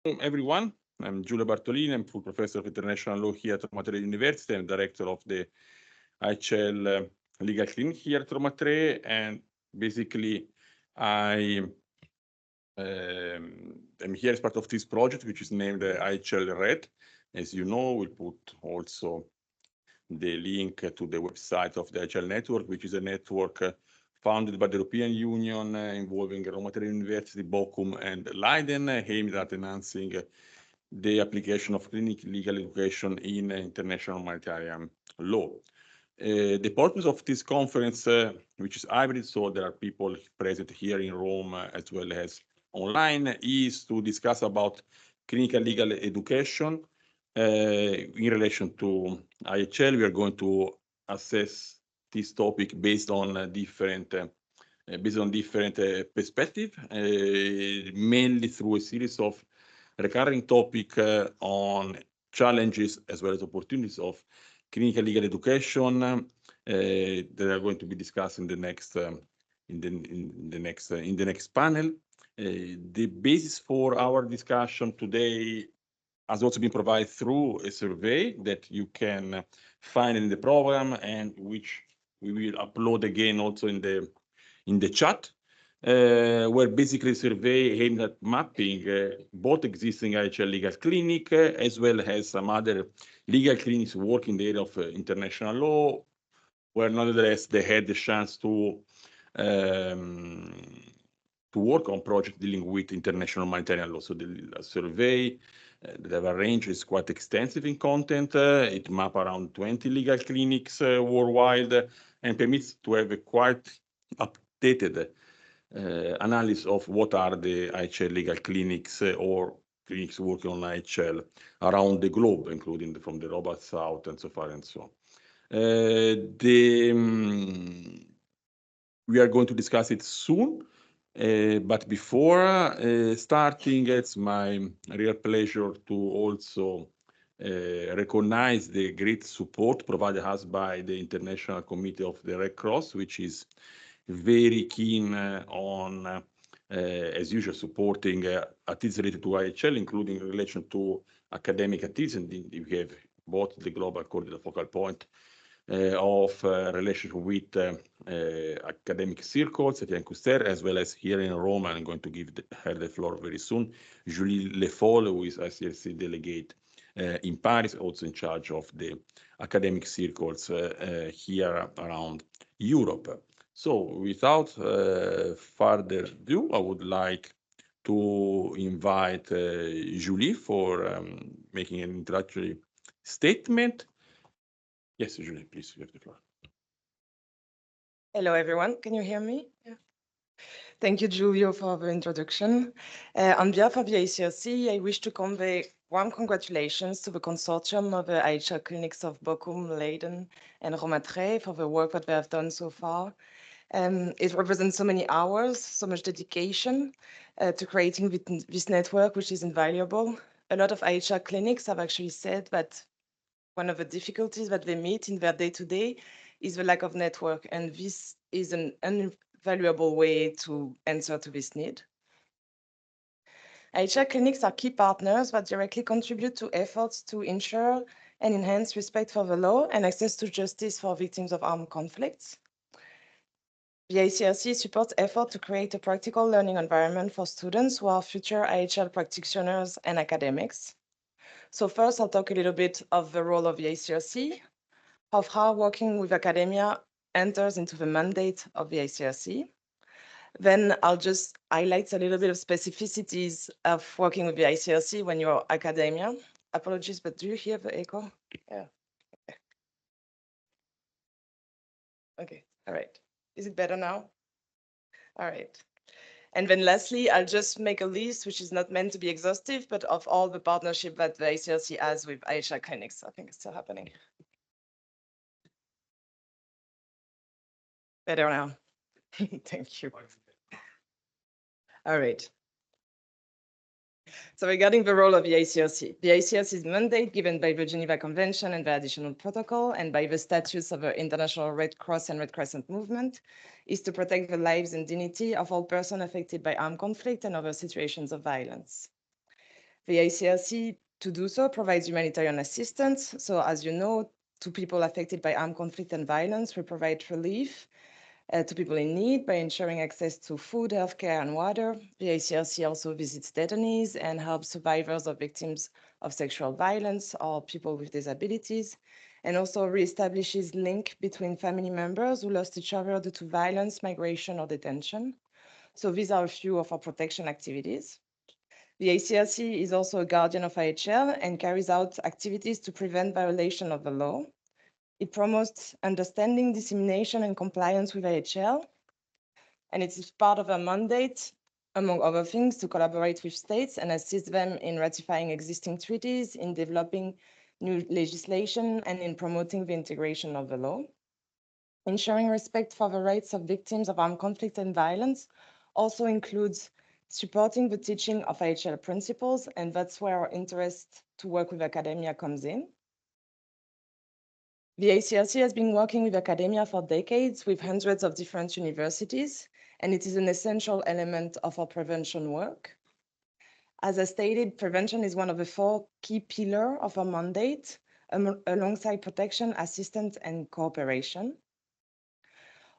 Everyone, I'm Giulio Bartolini. I'm full professor of international law here at Roma Tre University and director of the IHL Legal Clinic here at Roma Tre. And basically, I'm here as part of this project, which is named IHL RED. As you know, we'll put also the link to the website of the IHL network, which is a network founded by the European Union involving Roma Tre University, Bochum, and Leiden, aimed at enhancing the application of clinical legal education in international humanitarian law. The purpose of this conference, which is hybrid, so there are people present here in Rome as well as online, is to discuss about clinical legal education in relation to IHL. We are going to assess this topic based on different perspectives, mainly through a series of recurring topics on challenges as well as opportunities of clinical legal education that are going to be discussed in the next panel. The basis for our discussion today has also been provided through a survey that you can find in the program and which we will upload again also in the chat, where basically survey aimed at mapping both existing IHL legal clinic as well as some other legal clinics working in the area of international law, where nonetheless they had the chance to work on projects dealing with international humanitarian law. So the survey that I've arranged is quite extensive in content. It maps around 20 legal clinics worldwide and permits to have a quite updated analysis of what are the IHL legal clinics or clinics working on IHL around the globe, including from the Robert South and so far and so on. We are going to discuss it soon. But before starting, it's my real pleasure to also recognize the great support provided us by the International Committee of the Red Cross, which is very keen on, as usual, supporting activities related to IHL, including in relation to academic activities. And we have both the global coordinator focal point of relationship with academic circles at Couster, as well as here in Rome. I'm going to give her the floor very soon. Julie Le Foll, who is ICRC delegate in Paris, also in charge of the academic circles here around Europe. So without further ado, I would like to invite Julie for making an introductory statement. Yes, Julie, please, you have the floor. Hello, everyone. Can you hear me? Yeah. Thank you, Giulio, for the introduction. On behalf of the ICRC, I wish to convey warm congratulations to the consortium of the IHL clinics of Bochum, Leiden, and Roma Tre for the work that they have done so far. It represents so many hours, so much dedication to creating this network, which is invaluable. A lot of IHL clinics have actually said that one of the difficulties that they meet in their day-to-day is the lack of network, and this is an invaluable way to answer to this need. IHL clinics are key partners that directly contribute to efforts to ensure and enhance respect for the law and access to justice for victims of armed conflicts. The ICRC supports efforts to create a practical learning environment for students who are future IHL practitioners and academics. So first, I'll talk a little bit of the role of the ICRC, of how working with academia enters into the mandate of the ICRC. Then I'll just highlight a little bit of specificities of working with the ICRC when you're academia. Apologies, but do you hear the echo? Yeah. Okay, all right. Is it better now? All right. And then lastly, I'll just make a list, which is not meant to be exhaustive, but of all the partnership that the ICRC has with IHL clinics. I think it's still happening. Better now. Thank you. All right. So regarding the role of the ICRC, the ICRC's mandate given by the Geneva Convention and the additional protocol and by the statutes of the International Red Cross and Red Crescent movement is to protect the lives and dignity of all persons affected by armed conflict and other situations of violence. The ICRC, to do so, provides humanitarian assistance. So as you know, to people affected by armed conflict and violence, we provide relief to people in need by ensuring access to food, healthcare, and water. The ICRC also visits detainees and helps survivors or victims of sexual violence or people with disabilities, and also reestablishes link between family members who lost each other due to violence, migration, or detention. So these are a few of our protection activities. The ICRC is also a guardian of IHL and carries out activities to prevent violation of the law. It promotes understanding, dissemination, and compliance with IHL. And it is part of a mandate, among other things, to collaborate with states and assist them in ratifying existing treaties, in developing new legislation, and in promoting the integration of the law. Ensuring respect for the rights of victims of armed conflict and violence also includes supporting the teaching of IHL principles, and that's where our interest to work with academia comes in. The ICRC has been working with academia for decades with hundreds of different universities, and it is an essential element of our prevention work. As I stated, prevention is one of the 4 key pillars of our mandate, alongside protection, assistance, and cooperation.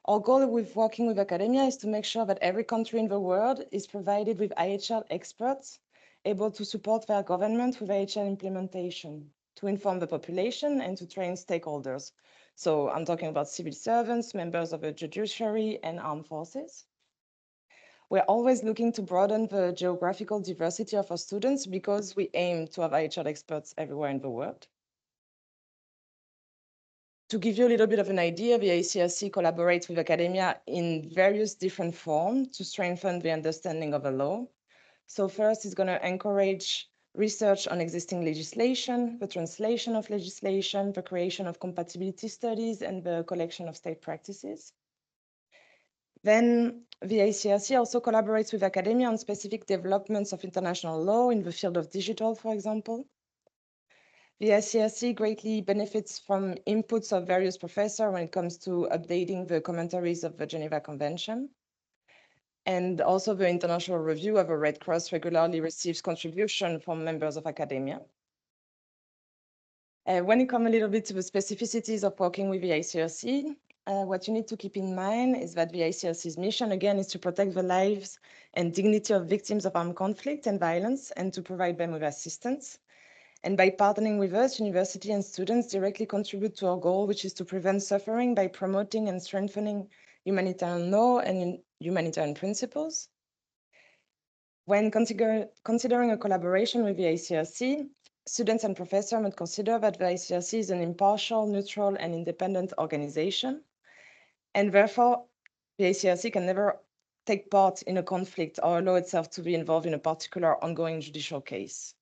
Our goal with working with academia is to make sure that every country in the world is provided with IHL experts able to support their government with IHL implementation, to inform the population and to train stakeholders. So I'm talking about civil servants, members of the judiciary, and armed forces. We're always looking to broaden the geographical diversity of our students because we aim to have IHL experts everywhere in the world. To give you a little bit of an idea, the ICRC collaborates with academia in various different forms to strengthen the understanding of the law. So first, it's going to encourage research on existing legislation, the translation of legislation, the creation of compatibility studies, and the collection of state practices. Then the ICRC also collaborates with academia on specific developments of international law in the field of digital, for example. The ICRC greatly benefits from inputs of various professors when it comes to updating the commentaries of the Geneva Convention. And also the International Review of the Red Cross regularly receives contribution from members of academia. When it comes a little bit to the specificities of working with the ICRC, what you need to keep in mind is that the ICRC's mission, again, is to protect the lives and dignity of victims of armed conflict and violence and to provide them with assistance. And by partnering with us, university and students directly contribute to our goal, which is to prevent suffering by promoting and strengthening humanitarian law and humanitarian principles. When considering a collaboration with the ICRC, students and professors must consider that the ICRC is an impartial, neutral, and independent organization. And therefore, the ICRC can never take part in a conflict or allow itself to be involved in a particular ongoing judicial case.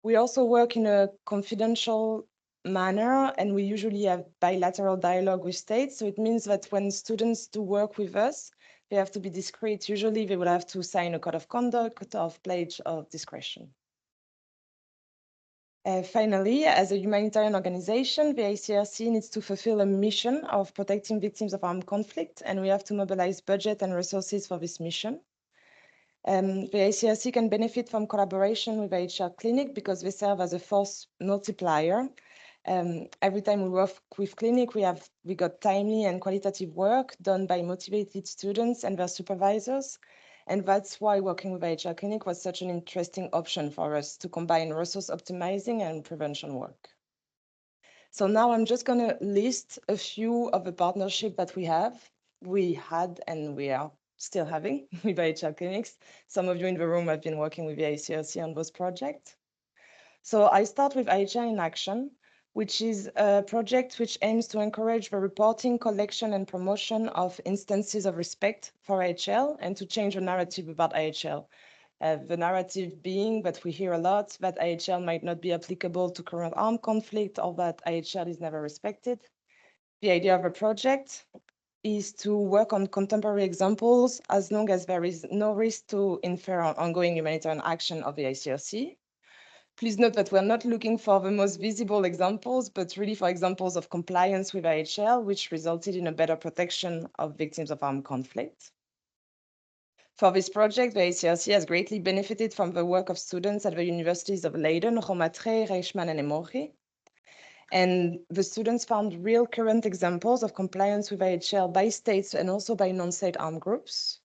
We also work in a confidential manner, and we usually have bilateral dialogue with states. So it means that when students do work with us, they have to be discreet. Usually they will have to sign a code of conduct of pledge of discretion. Finally, as a humanitarian organization, the ICRC needs to fulfill a mission of protecting victims of armed conflict, and we have to mobilize budget and resources for this mission. The ICRC can benefit from collaboration with IHL Clinic because they serve as a force multiplier. Every time we work with Clinic, we got timely and qualitative work done by motivated students and their supervisors. And that's why working with IHL Clinic was such an interesting option for us to combine resource optimizing and prevention work. So now I'm just going to list a few of the partnerships that we had, and we are still having with IHL Clinics. Some of you in the room have been working with the ICRC on those projects. So I start with IHL in Action, which is a project which aims to encourage the reporting, collection, and promotion of instances of respect for IHL and to change the narrative about IHL. The narrative being that we hear a lot that IHL might not be applicable to current armed conflict or that IHL is never respected. The idea of a project is to work on contemporary examples as long as there is no risk to infer on ongoing humanitarian action of the ICRC. Please note that we're not looking for the most visible examples, but really for examples of compliance with IHL, which resulted in a better protection of victims of armed conflict. For this project, the ICRC has greatly benefited from the work of students at the universities of Leiden, Roma III, Reichsmann, and Emory. And the students found real current examples of compliance with IHL by states and also by non-state armed groups.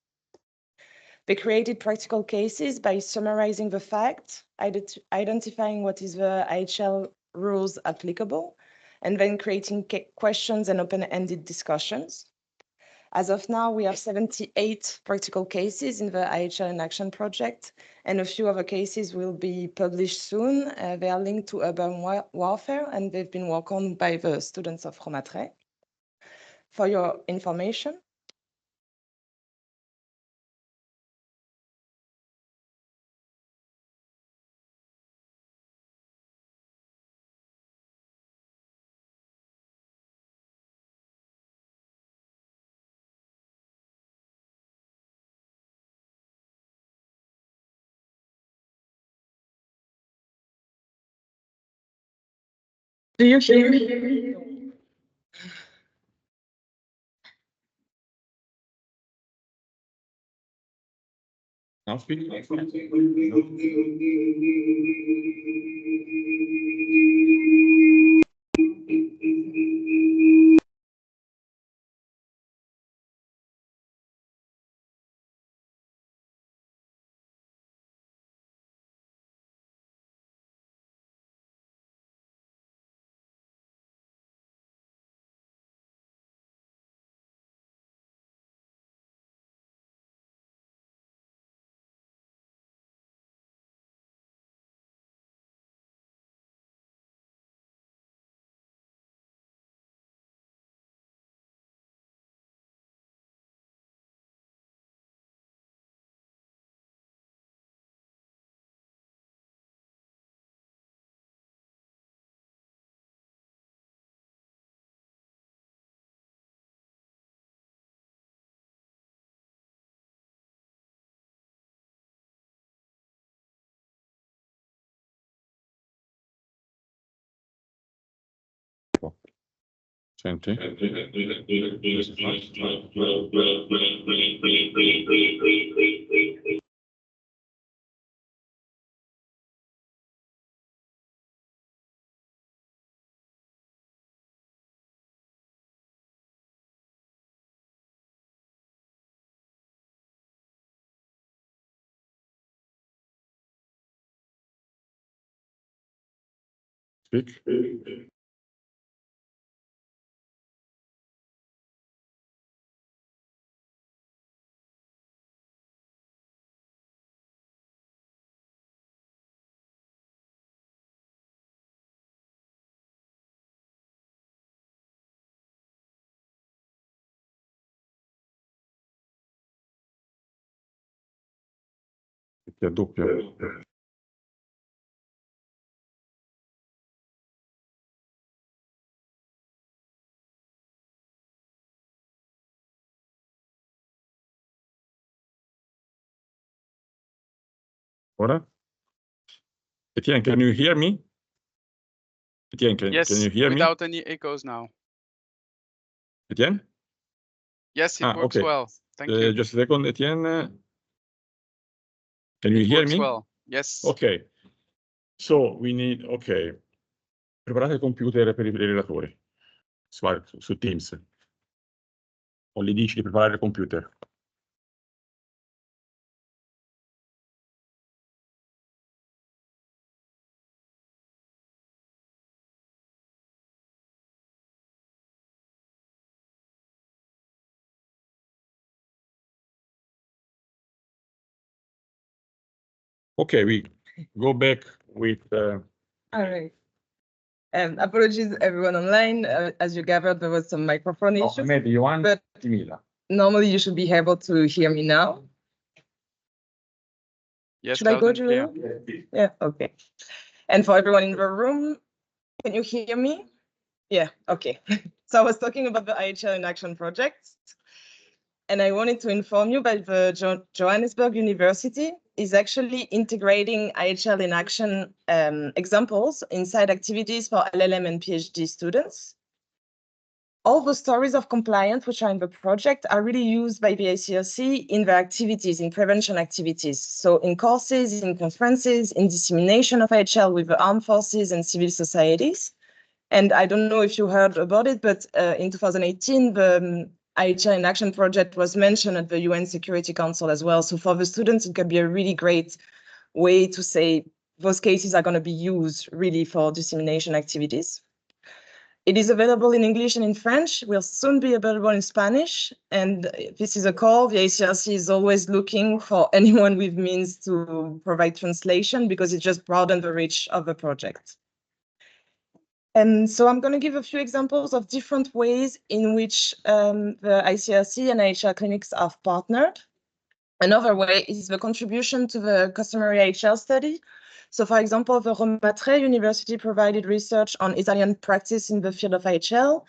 They created practical cases by summarizing the facts, identifying what is the IHL rules applicable, and then creating questions and open-ended discussions. As of now, we have 78 practical cases in the IHL in Action project, and a few other cases will be published soon. They are linked to urban warfare, and they've been worked on by the students of Roma III. For your information, do you hear me? Now speak. Senti? Speak. Ti addoppia. Ora? Etienne, can you hear me? Etienne, can you hear me? Without any echoes now. Etienne? Yes, it works okay. well. Thank you. Just a second, Etienne. Can you It hear works me? well. Yes. Ok. So we need, ok. Preparate il computer per i relatori su Teams. O gli dici di preparare il computer. Okay, we go back with. All right. Apologies, everyone online. As you gathered, there was some microphone issues. Maybe you want, but normally you should be able to hear me now. Yes, should I go to? Yeah, okay. And for everyone in the room, can you hear me? Yeah, okay. So I was talking about the IHL in Action project. And I wanted to inform you that the Johannesburg University is actually integrating IHL in Action examples inside activities for LLM and PhD students. all the stories of compliance which are in the project are really used by the ICRC in their activities, in prevention activities. So in courses, in conferences, in dissemination of IHL with the armed forces and civil societies. And I don't know if you heard about it, but in 2018, the IHL in Action project was mentioned at the UN Security Council as well. So for the students, it could be a really great way to say those cases are going to be used really for dissemination activities. It is available in English and in French. Will soon be available in Spanish. And this is a call. The ICRC is always looking for anyone with means to provide translation because it just broadens the reach of the project. And so I'm going to give a few examples of different ways in which the ICRC and IHL clinics have partnered. Another way is the contribution to the customary IHL study. So for example, the Rome Tre University provided research on Italian practice in the field of IHL.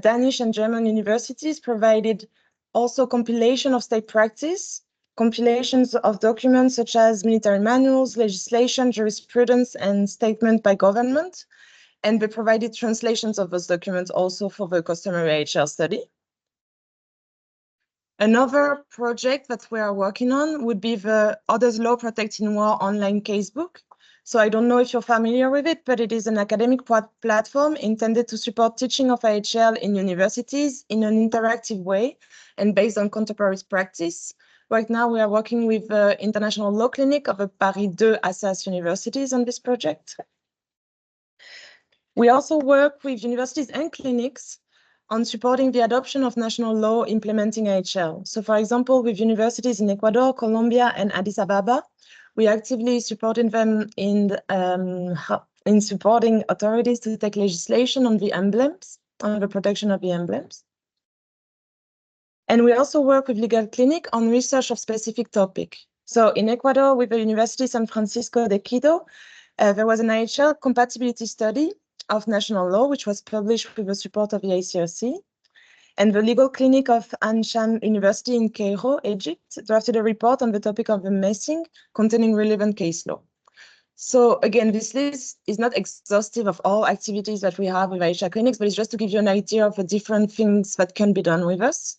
Danish and German universities provided also compilation of state practice, compilations of documents such as military manuals, legislation, jurisprudence, and statement by government. And they provided translations of those documents also for the customary IHL study. Another project that we are working on would be the Others Law Protecting War online casebook. So I don't know if you're familiar with it, but it is an academic platform intended to support teaching of IHL in universities in an interactive way and based on contemporary practice. Right now, we are working with the International Law Clinic of the Paris 2 Assas universities on this project. We also work with universities and clinics on supporting the adoption of national law implementing IHL. So for example, with universities in Ecuador, Colombia, and Addis Ababa, we actively supporting them in supporting authorities to take legislation on the emblems, on the protection of the emblems. And we also work with Legal Clinic on research of specific topic. So in Ecuador, with the University San Francisco de Quito, there was an IHL compatibility study of national law, which was published with the support of the ICRC. And the Legal Clinic of Ain Shams University in Cairo, Egypt, drafted a report on the topic of the messing containing relevant case law. So again, this list is not exhaustive of all activities that we have with IHL clinics, but it's just to give you an idea of the different things that can be done with us.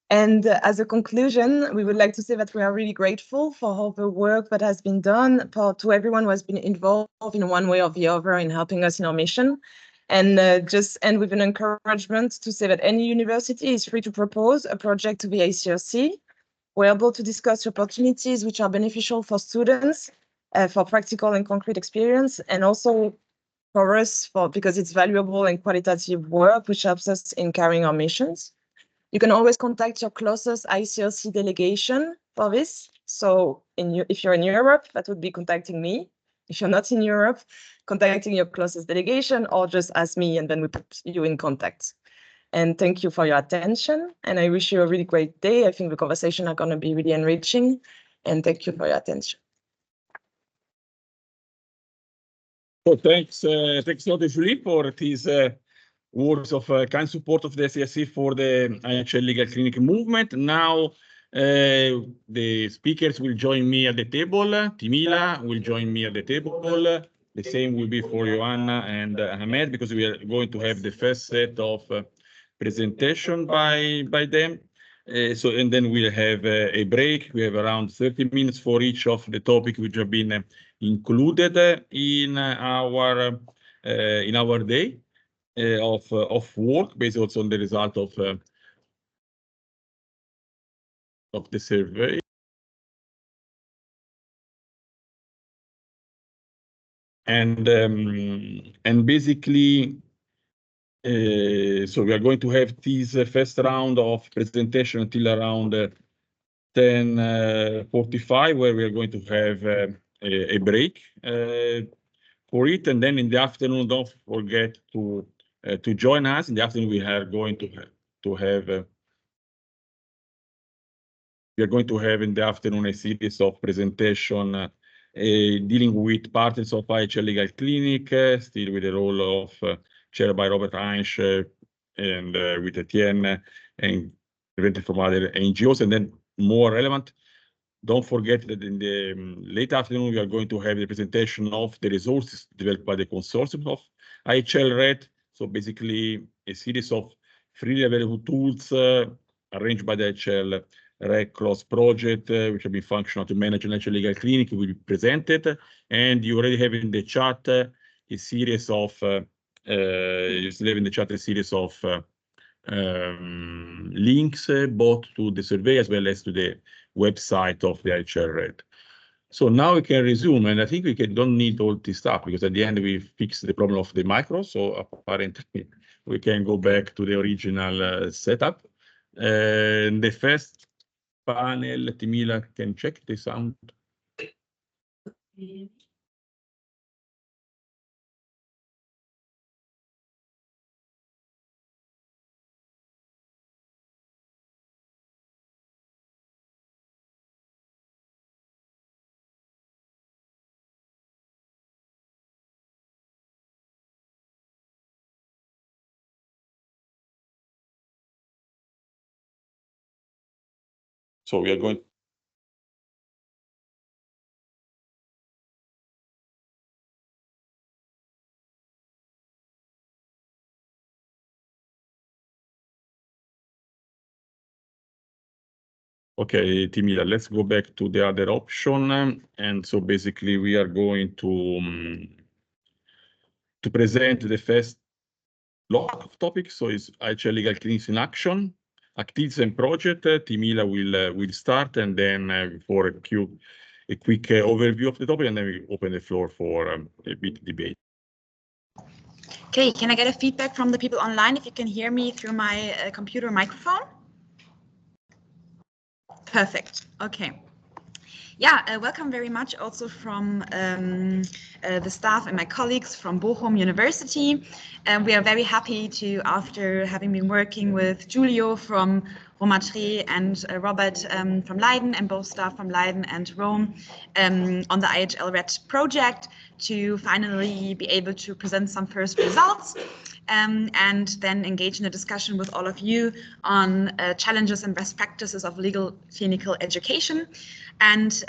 And as a conclusion, we would like to say that we are really grateful for all the work that has been done, to everyone who has been involved in one way or the other in helping us in our mission. And just end with an encouragement to say that any university is free to propose a project to the ICRC. We're able to discuss opportunities which are beneficial for students, for practical and concrete experience, and also for us, because it's valuable and qualitative work, which helps us in carrying our missions. You can always contact your closest ICRC delegation for this. So if you're in Europe, that would be contacting me. If you're not in Europe, contacting your closest delegation, or just ask me and then we put you in contact. And thank you for your attention. And I wish you a really great day. I think the conversation are going to be really enriching. And thank you for your attention. So thanks a lot, Julie, for these words of kind support of the ICRC for the IHL Legal Clinic movement. Now, the speakers will join me at the table. Timila will join me at the table. The same will be for Joanna and Ahmed, because we are going to have the first set of presentation by them. And then we'll have a break. We have around 30 minutes for each of the topics which have been included in our day of work, based also on the result of the survey. And basically, so we are going to have this first round of presentation until around 10:45, where we are going to have a break for it. And then in the afternoon, don't forget to join us. In the afternoon, we are going to have we are going to have in the afternoon a series of presentation dealing with partners of IHL Legal Clinic, still with the role of chaired by Robert Heinz and with Etienne and presented from other NGOs. And then more relevant, don't forget that in the late afternoon, we are going to have the presentation of the resources developed by the consortium of IHL RED. So basically, a series of freely available tools arranged by the IHL RED Close project, which have been functional to manage an IHL legal clinic, will be presented. And you already have in the chat a series of links both to the survey as well as to the website of the IHL RED. So now we can resume, and I think we don't need all this stuff because at the end we fixed the problem of the micro. So apparently we can go back to the original setup. And the first panel, Timila can check the sound. So we are going. Okay, Timila, let's go back to the other option. And so basically we are going to present the first block of topics. So it's IHL Legal Clinics in Action, Activities and Project. Timila will start, and then for a quick overview of the topic, and then we open the floor for a bit debate. Okay, can I get a feedback from the people online if you can hear me through my computer microphone? Perfect. Okay. Yeah, welcome very much also from the staff and my colleagues from Bochum University. We are very happy to, after having been working with Giulio from Roma Tre and Robert from Leiden, and both staff from Leiden and Rome on the IHL RED project, to finally be able to present some first results. And then engage in a discussion with all of you on challenges and best practices of legal clinical education and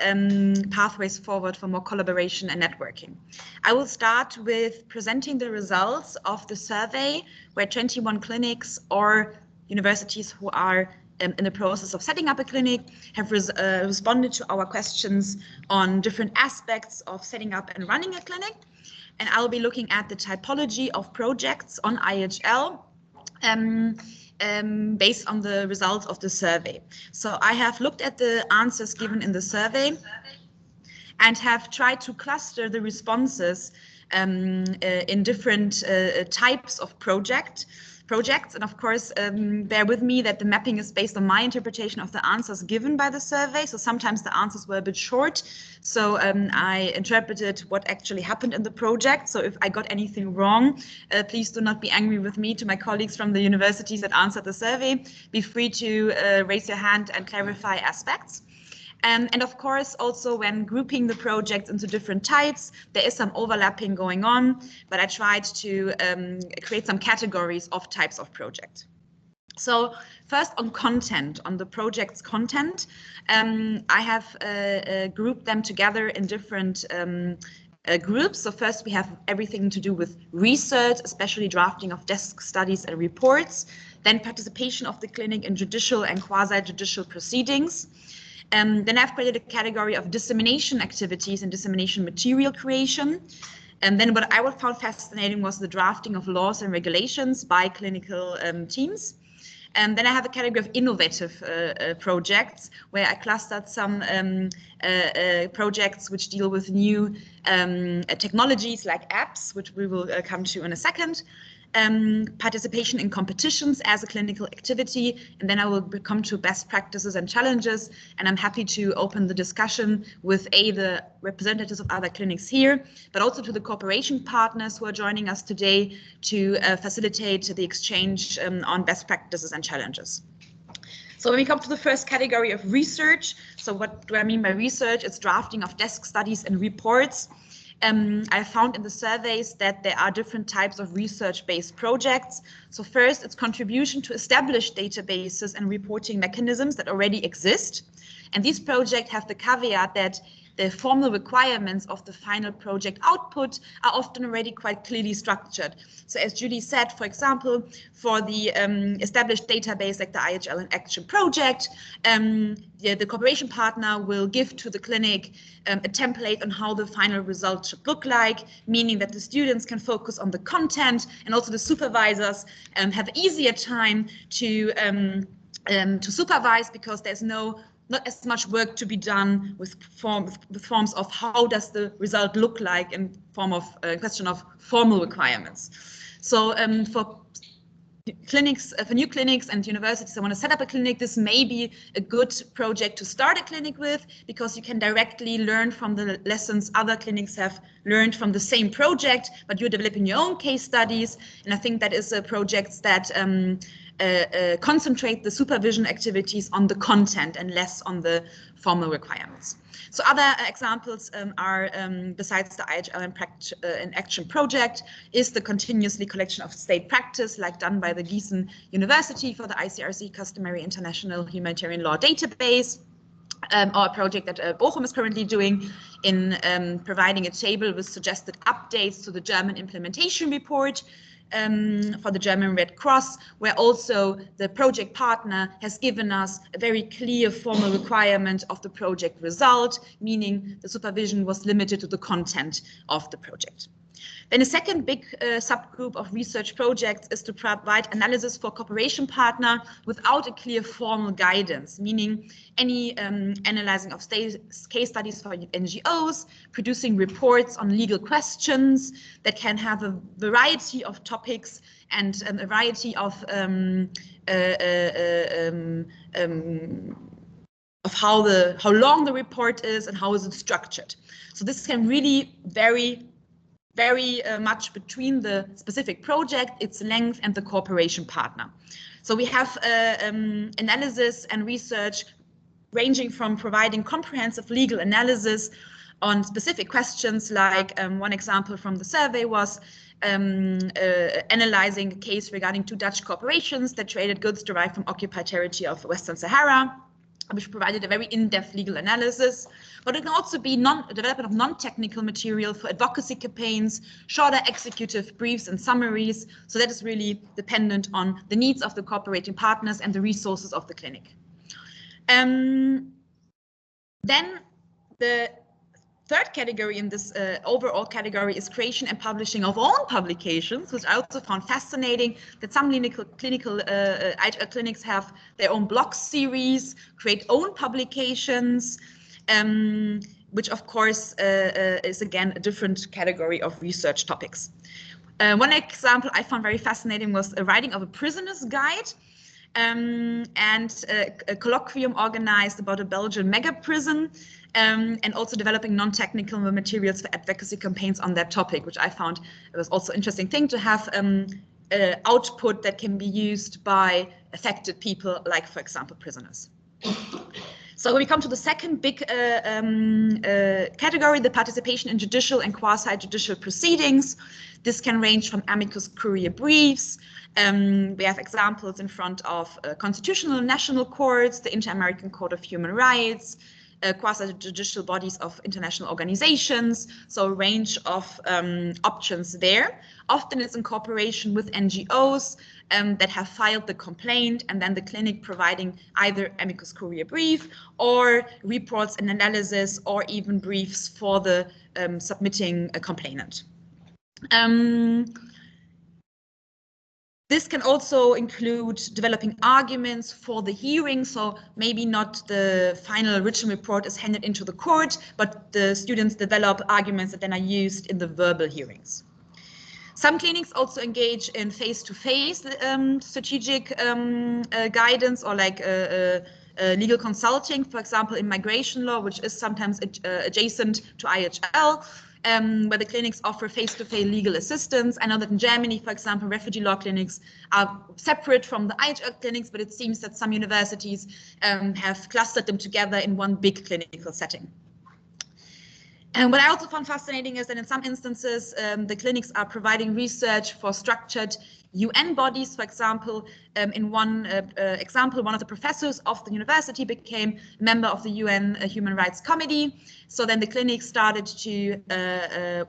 pathways forward for more collaboration and networking. I will start with presenting the results of the survey where 21 clinics or universities who are in the process of setting up a clinic have responded to our questions on different aspects of setting up and running a clinic. And I'll be looking at the typology of projects on IHL based on the results of the survey. So I have looked at the answers given in the survey and have tried to cluster the responses in different types of projects. And of course, bear with me that the mapping is based on my interpretation of the answers given by the survey. So sometimes the answers were a bit short. So I interpreted what actually happened in the project. So if I got anything wrong, please do not be angry with me. To my colleagues from the universities that answered the survey, be free to raise your hand and clarify aspects. And of course, also when grouping the projects into different types, there is some overlapping going on, but I tried to create some categories of types of project. So first on content, on the project's content, I have grouped them together in different groups. So first we have everything to do with research, especially drafting of desk studies and reports, then participation of the clinic in judicial and quasi-judicial proceedings. Then I've created a category of dissemination activities and dissemination material creation. And then what I found fascinating was the drafting of laws and regulations by clinical teams. And then I have a category of innovative projects where I clustered some projects which deal with new technologies like apps, which we will come to in a second. Participation in competitions as a clinical activity, and then I will come to best practices and challenges, and I'm happy to open the discussion with the representatives of other clinics here, but also to the cooperation partners who are joining us today to facilitate the exchange on best practices and challenges. So when we come to the first category of research, so what do I mean by research? It's drafting of desk studies and reports. I found in the surveys that there are different types of research-based projects. So first, it's contribution to established databases and reporting mechanisms that already exist. And these projects have the caveat that the formal requirements of the final project output are often already quite clearly structured. So as Julie said, for example, for the established database like the IHL in Action project, the cooperation partner will give to the clinic a template on how the final result should look like, meaning that the students can focus on the content, and also the supervisors have easier time to supervise, because there's not as much work to be done with forms of how does the result look like in form of question of formal requirements. So for clinics, for new clinics and universities that want to set up a clinic, this may be a good project to start a clinic with, because you can directly learn from the lessons other clinics have learned from the same project, but you're developing your own case studies. And I think that is projects that concentrate the supervision activities on the content and less on the formal requirements. So other examples are, besides the IHL in Action project, is the continuously collection of state practice, like done by the Gießen University for the ICRC Customary International Humanitarian Law database, or a project that Bochum is currently doing in providing a table with suggested updates to the German implementation report for the German Red Cross, where also the project partner has given us a very clear formal requirement of the project result, meaning the supervision was limited to the content of the project. Then a second big subgroup of research projects is to provide analysis for cooperation partner without a clear formal guidance, meaning any analyzing of case studies for NGOs, producing reports on legal questions that can have a variety of topics and a variety of how long the report is and how is it structured. So this can really vary very much between the specific project, its length, and the cooperation partner. So we have analysis and research ranging from providing comprehensive legal analysis on specific questions, like one example from the survey was analyzing a case regarding 2 Dutch corporations that traded goods derived from occupied territory of Western Sahara, which provided a very in-depth legal analysis. But it can also be development of non-technical material for advocacy campaigns, shorter executive briefs and summaries. So that is really dependent on the needs of the cooperating partners and the resources of the clinic. Then the third category in this overall category is creation and publishing of own publications, which I also found fascinating, that some clinical IHL clinics have their own blog series, create own publications, which of course is again a different category of research topics. One example I found very fascinating was a writing of a prisoner's guide, and a colloquium organized about a Belgian mega prison, and also developing non-technical materials for advocacy campaigns on that topic, which I found it was also an interesting thing to have output that can be used by affected people, like, for example, prisoners. So we come to the second big category, the participation in judicial and quasi-judicial proceedings. This can range from amicus curiae briefs. We have examples in front of constitutional national courts, the Inter-American Court of Human Rights, quasi-judicial bodies of international organizations, so a range of options there. Often it's in cooperation with NGOs that have filed the complaint, and then the clinic providing either amicus curiae brief or reports and analysis, or even briefs for the submitting a complainant. This can also include developing arguments for the hearing, so maybe not the final written report is handed into the court, but the students develop arguments that then are used in the verbal hearings. Some clinics also engage in face-to-face strategic guidance, or like legal consulting, for example, in migration law, which is sometimes adjacent to IHL. Where the clinics offer face-to-face legal assistance. I know that in Germany, for example, refugee law clinics are separate from the IHL clinics, but it seems that some universities have clustered them together in one big clinical setting. And what I also found fascinating is that in some instances, the clinics are providing research for structured UN bodies. For example, in one example, one of the professors of the university became a member of the UN Human Rights Committee. So then the clinic started to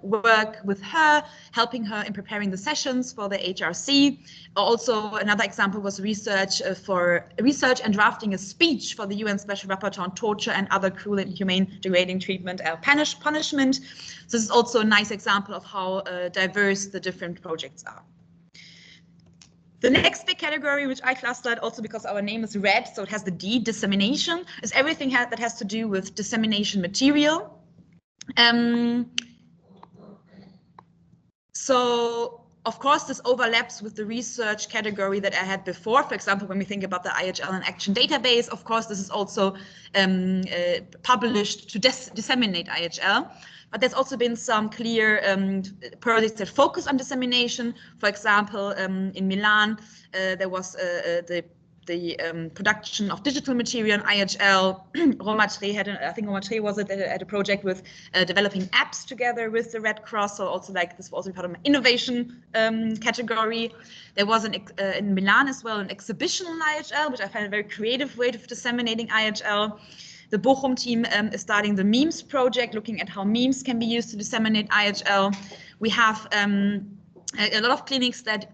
work with her, helping her in preparing the sessions for the HRC. Also, another example was research and drafting a speech for the UN Special Rapporteur on torture and other cruel and inhumane, degrading treatment or punishment. So this is also a nice example of how diverse the different projects are. The next big category, which I clustered also because our name is RED, so it has the D, dissemination, is everything that has to do with dissemination material. So, of course, this overlaps with the research category that I had before. For example, when we think about the IHL in Action database, of course, this is also published to disseminate IHL. But there's also been some clear projects that focus on dissemination. For example, in Milan, there was the production of digital material on IHL. Roma Tre had, I think Roma Tre was it, had a project with developing apps together with the Red Cross. So also like this was also part of an innovation category. There was in Milan as well an exhibition on IHL, which I find a very creative way of disseminating IHL. The Bochum team is starting the memes project, looking at how memes can be used to disseminate IHL. We have a lot of clinics that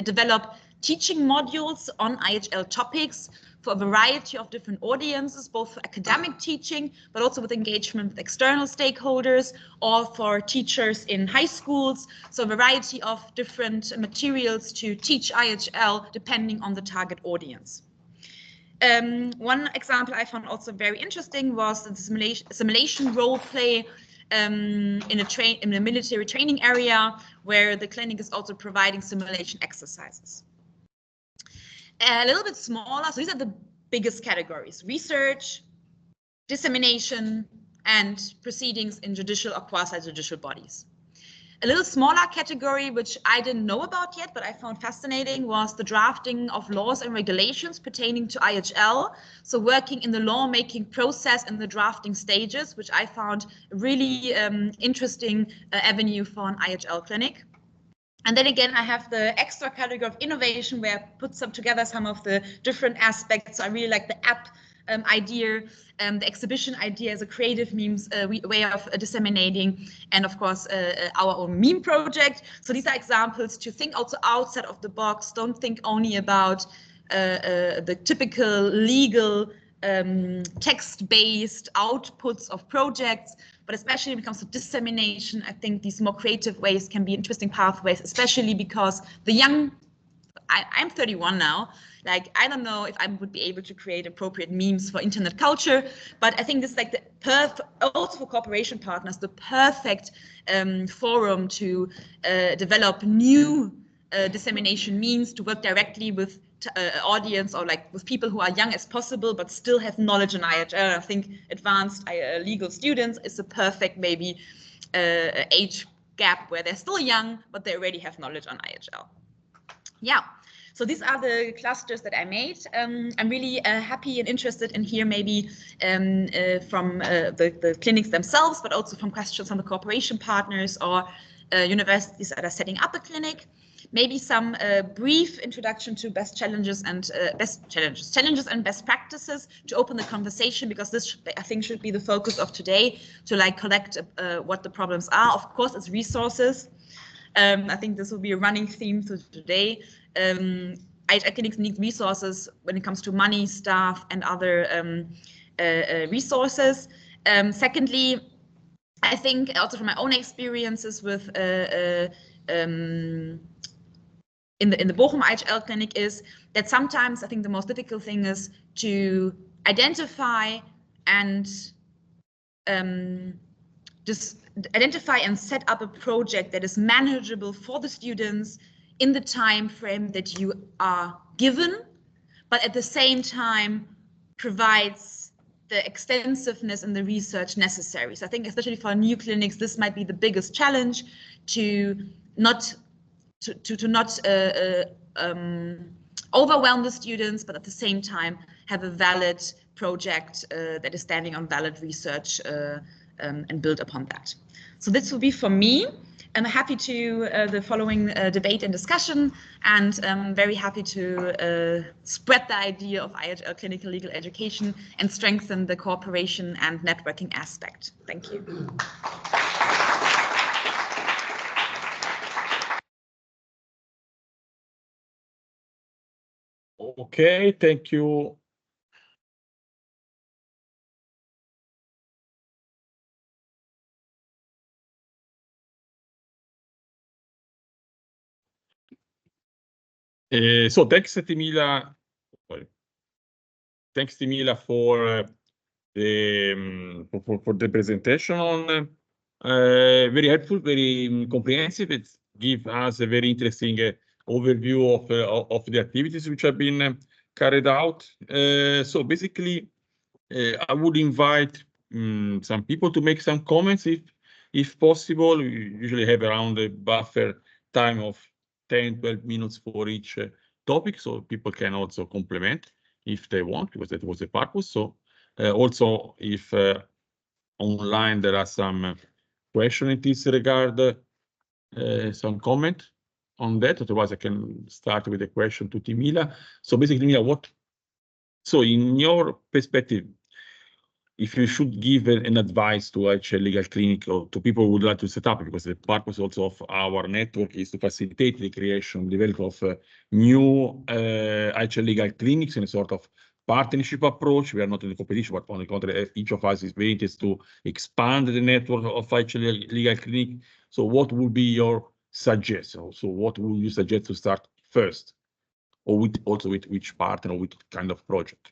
develop teaching modules on IHL topics for a variety of different audiences, both for academic teaching, but also with engagement with external stakeholders or for teachers in high schools. So a variety of different materials to teach IHL depending on the target audience. One example I found also very interesting was the simulation role play in a military training area, where the clinic is also providing simulation exercises. A little bit smaller, so these are the biggest categories: research, dissemination, and proceedings in judicial or quasi-judicial bodies. A little smaller category, which I didn't know about yet, but I found fascinating, was the drafting of laws and regulations pertaining to IHL. So working in the lawmaking process in the drafting stages, which I found a really interesting avenue for an IHL clinic. And then again, I have the extra category of innovation, where I put together some of the different aspects. So I really like the app idea, the exhibition idea as a creative memes way of disseminating, and of course our own meme project. So these are examples to think also outside of the box. Don't think only about the typical legal text-based outputs of projects, but especially when it comes to dissemination, I think these more creative ways can be interesting pathways, especially because the young, I'm 31 now, like, I don't know if I would be able to create appropriate memes for internet culture, but I think this is like also for cooperation partners, the perfect forum to develop new dissemination means, to work directly with audience, or like with people who are young as possible, but still have knowledge in IHL. I think advanced legal students is a perfect maybe age gap where they're still young, but they already have knowledge on IHL. Yeah, so these are the clusters that I made. I'm really happy and interested in here maybe from the clinics themselves, but also from questions from the cooperation partners or universities that are setting up a clinic. Maybe some brief introduction to challenges and best practices to open the conversation, because this, I think, should be the focus of today, to like collect what the problems are. Of course, it's resources. I think this will be a running theme for today. IHL clinics need resources when it comes to money, staff, and other resources. Secondly, I think also from my own experiences with in the Bochum IHL clinic, is that sometimes I think the most difficult thing is to identify and identify and set up a project that is manageable for the students in the time frame that you are given, but at the same time provides the extensiveness and the research necessary. So I think especially for new clinics, this might be the biggest challenge, to not overwhelm the students, but at the same time have a valid project that is standing on valid research and build upon that. So this will be for me. I'm happy to the following debate and discussion, and I'm very happy to spread the idea of IHL clinical legal education and strengthen the cooperation and networking aspect. Thank you. Okay, thank you. So thanks Timila. Thanks Timila for the presentation on very helpful, very comprehensive. It gives us a very interesting overview of the activities which have been carried out. So basically, I would invite some people to make some comments if possible. We usually have around a buffer time of 10-12 minutes for each topic, so people can also complement if they want, because that was the purpose. So also if online there are some questions in this regard, some comment on that. Otherwise, I can start with a question to Timila. So basically, Timila, so in your perspective, if you should give an advice to IHL Legal Clinic or to people who would like to set up, because the purpose also of our network is to facilitate the creation, development of new IHL Legal Clinics in a sort of partnership approach. We are not in a competition, but on the contrary, each of us is very interested to expand the network of IHL Legal Clinic. So what would be your suggestion? So what would you suggest to start first? Or with which partner or with kind of project?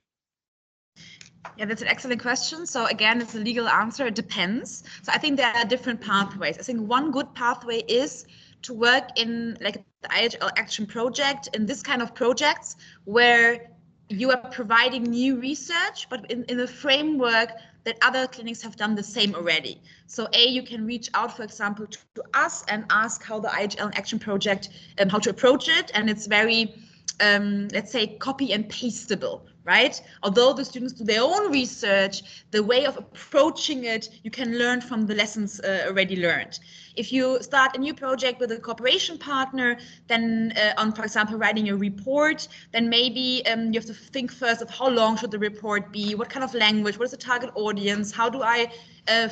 Yeah, that's an excellent question. So again, it's a legal answer. It depends. So I think there are different pathways. I think one good pathway is to work in like the IHL Action Project, in this kind of projects where you are providing new research, but in a framework that other clinics have done the same already. So you can reach out, for example, to us and ask how the IHL Action Project, how to approach it. And it's very, let's say, copy and pasteable. Right? Although the students do their own research, the way of approaching it, you can learn from the lessons already learned. If you start a new project with a cooperation partner, then on, for example, writing a report, then maybe you have to think first of how long should the report be, what kind of language, what is the target audience, how do I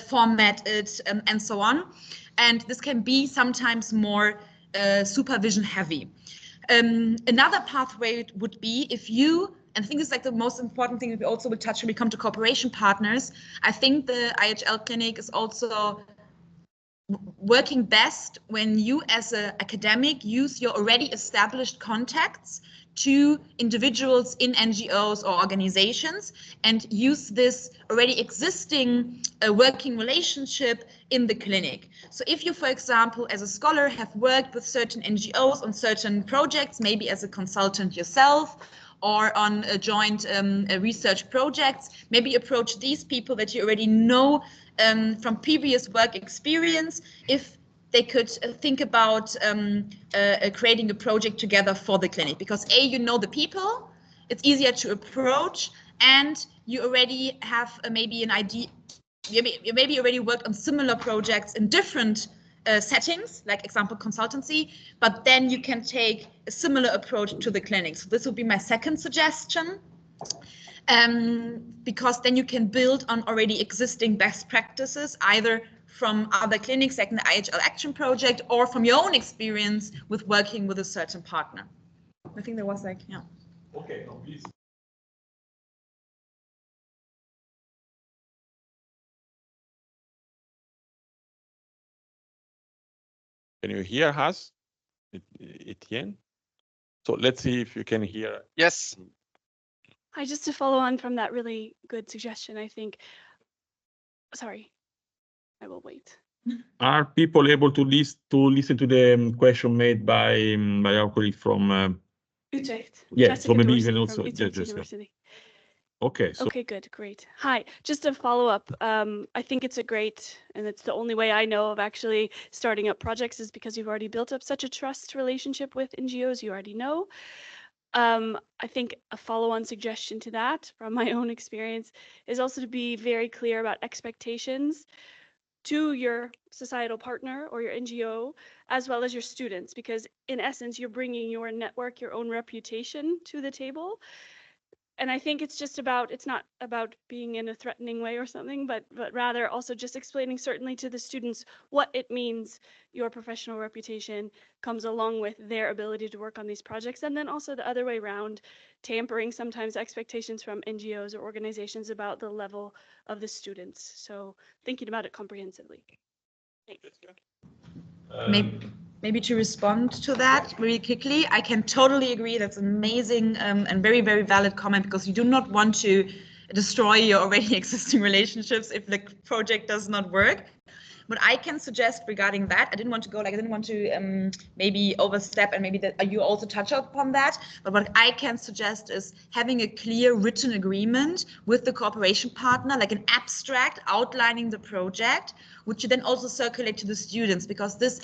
format it, and so on. And this can be sometimes more supervision heavy. Another pathway would be if you, and I think this is like the most important thing that we also will touch when we come to cooperation partners. I think the IHL clinic is also working best when you as an academic use your already established contacts to individuals in NGOs or organizations and use this already existing working relationship in the clinic. So if you, for example, as a scholar have worked with certain NGOs on certain projects, maybe as a consultant yourself, or on a joint research projects, maybe approach these people that you already know from previous work experience, if they could think about creating a project together for the clinic. Because you know the people, it's easier to approach, and you already have maybe an idea, maybe you already worked on similar projects in different settings, like example consultancy, but then you can take a similar approach to the clinic. So this would be my second suggestion, because then you can build on already existing best practices, either from other clinics like the IHL Action Project or from your own experience with working with a certain partner. I think there was like, yeah. Okay, no, please. Can you hear us, Etienne? So let's see if you can hear. Yes. Hi, just to follow on from that really good suggestion, I think, sorry, I will wait. Are people able to listen to the question made by our colleague from Utrecht? Yeah, Jessica so maybe Dorsey even also from Utrecht just University. Okay. So okay, good, great. Hi, just a follow up. I think it's a great, and it's the only way I know of actually starting up projects is because you've already built up such a trust relationship with NGOs you already know. I think a follow-on suggestion to that from my own experience is also to be very clear about expectations. to your societal partner or your NGO, as well as your students, because in essence, you're bringing your network, your own reputation to the table. And I think it's just about, it's not about being in a threatening way or something, but rather also just explaining certainly to the students what it means your professional reputation comes along with their ability to work on these projects. And then also the other way around, tampering sometimes expectations from NGOs or organizations about the level of the students. So thinking about it comprehensively. Maybe to respond to that really quickly, I can totally agree. That's amazing and very, very valid comment, because you do not want to destroy your already existing relationships if the project does not work. What I can suggest regarding that, I didn't want to maybe overstep, and maybe that you also touch upon that. But what I can suggest is having a clear written agreement with the cooperation partner, like an abstract outlining the project, which you then also circulate to the students, because this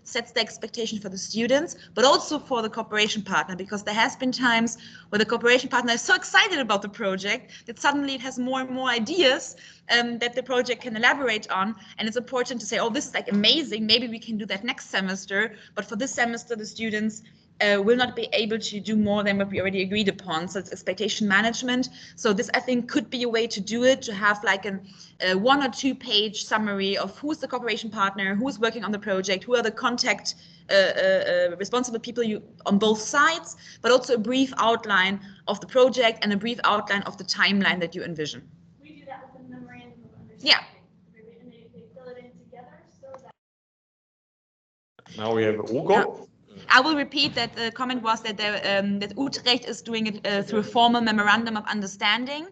sets the expectation for the students, but also for the cooperation partner, because there has been times where the cooperation partner is so excited about the project that suddenly it has more and more ideas that the project can elaborate on. And it's important to say, oh, this is like amazing, maybe we can do that next semester, but for this semester the students will not be able to do more than what we already agreed upon. So it's expectation management. So this, I think, could be a way to do it, to have like a 1 or 2 page summary of who's the cooperation partner, who's working on the project, who are the contact responsible people on both sides, but also a brief outline of the project and a brief outline of the timeline that you envision. We do that with the memorandum of understanding. Yeah. And they fill it in together so that. Now we have Hugo. Yeah. I will repeat that the comment was that that Utrecht is doing it through a formal memorandum of understanding,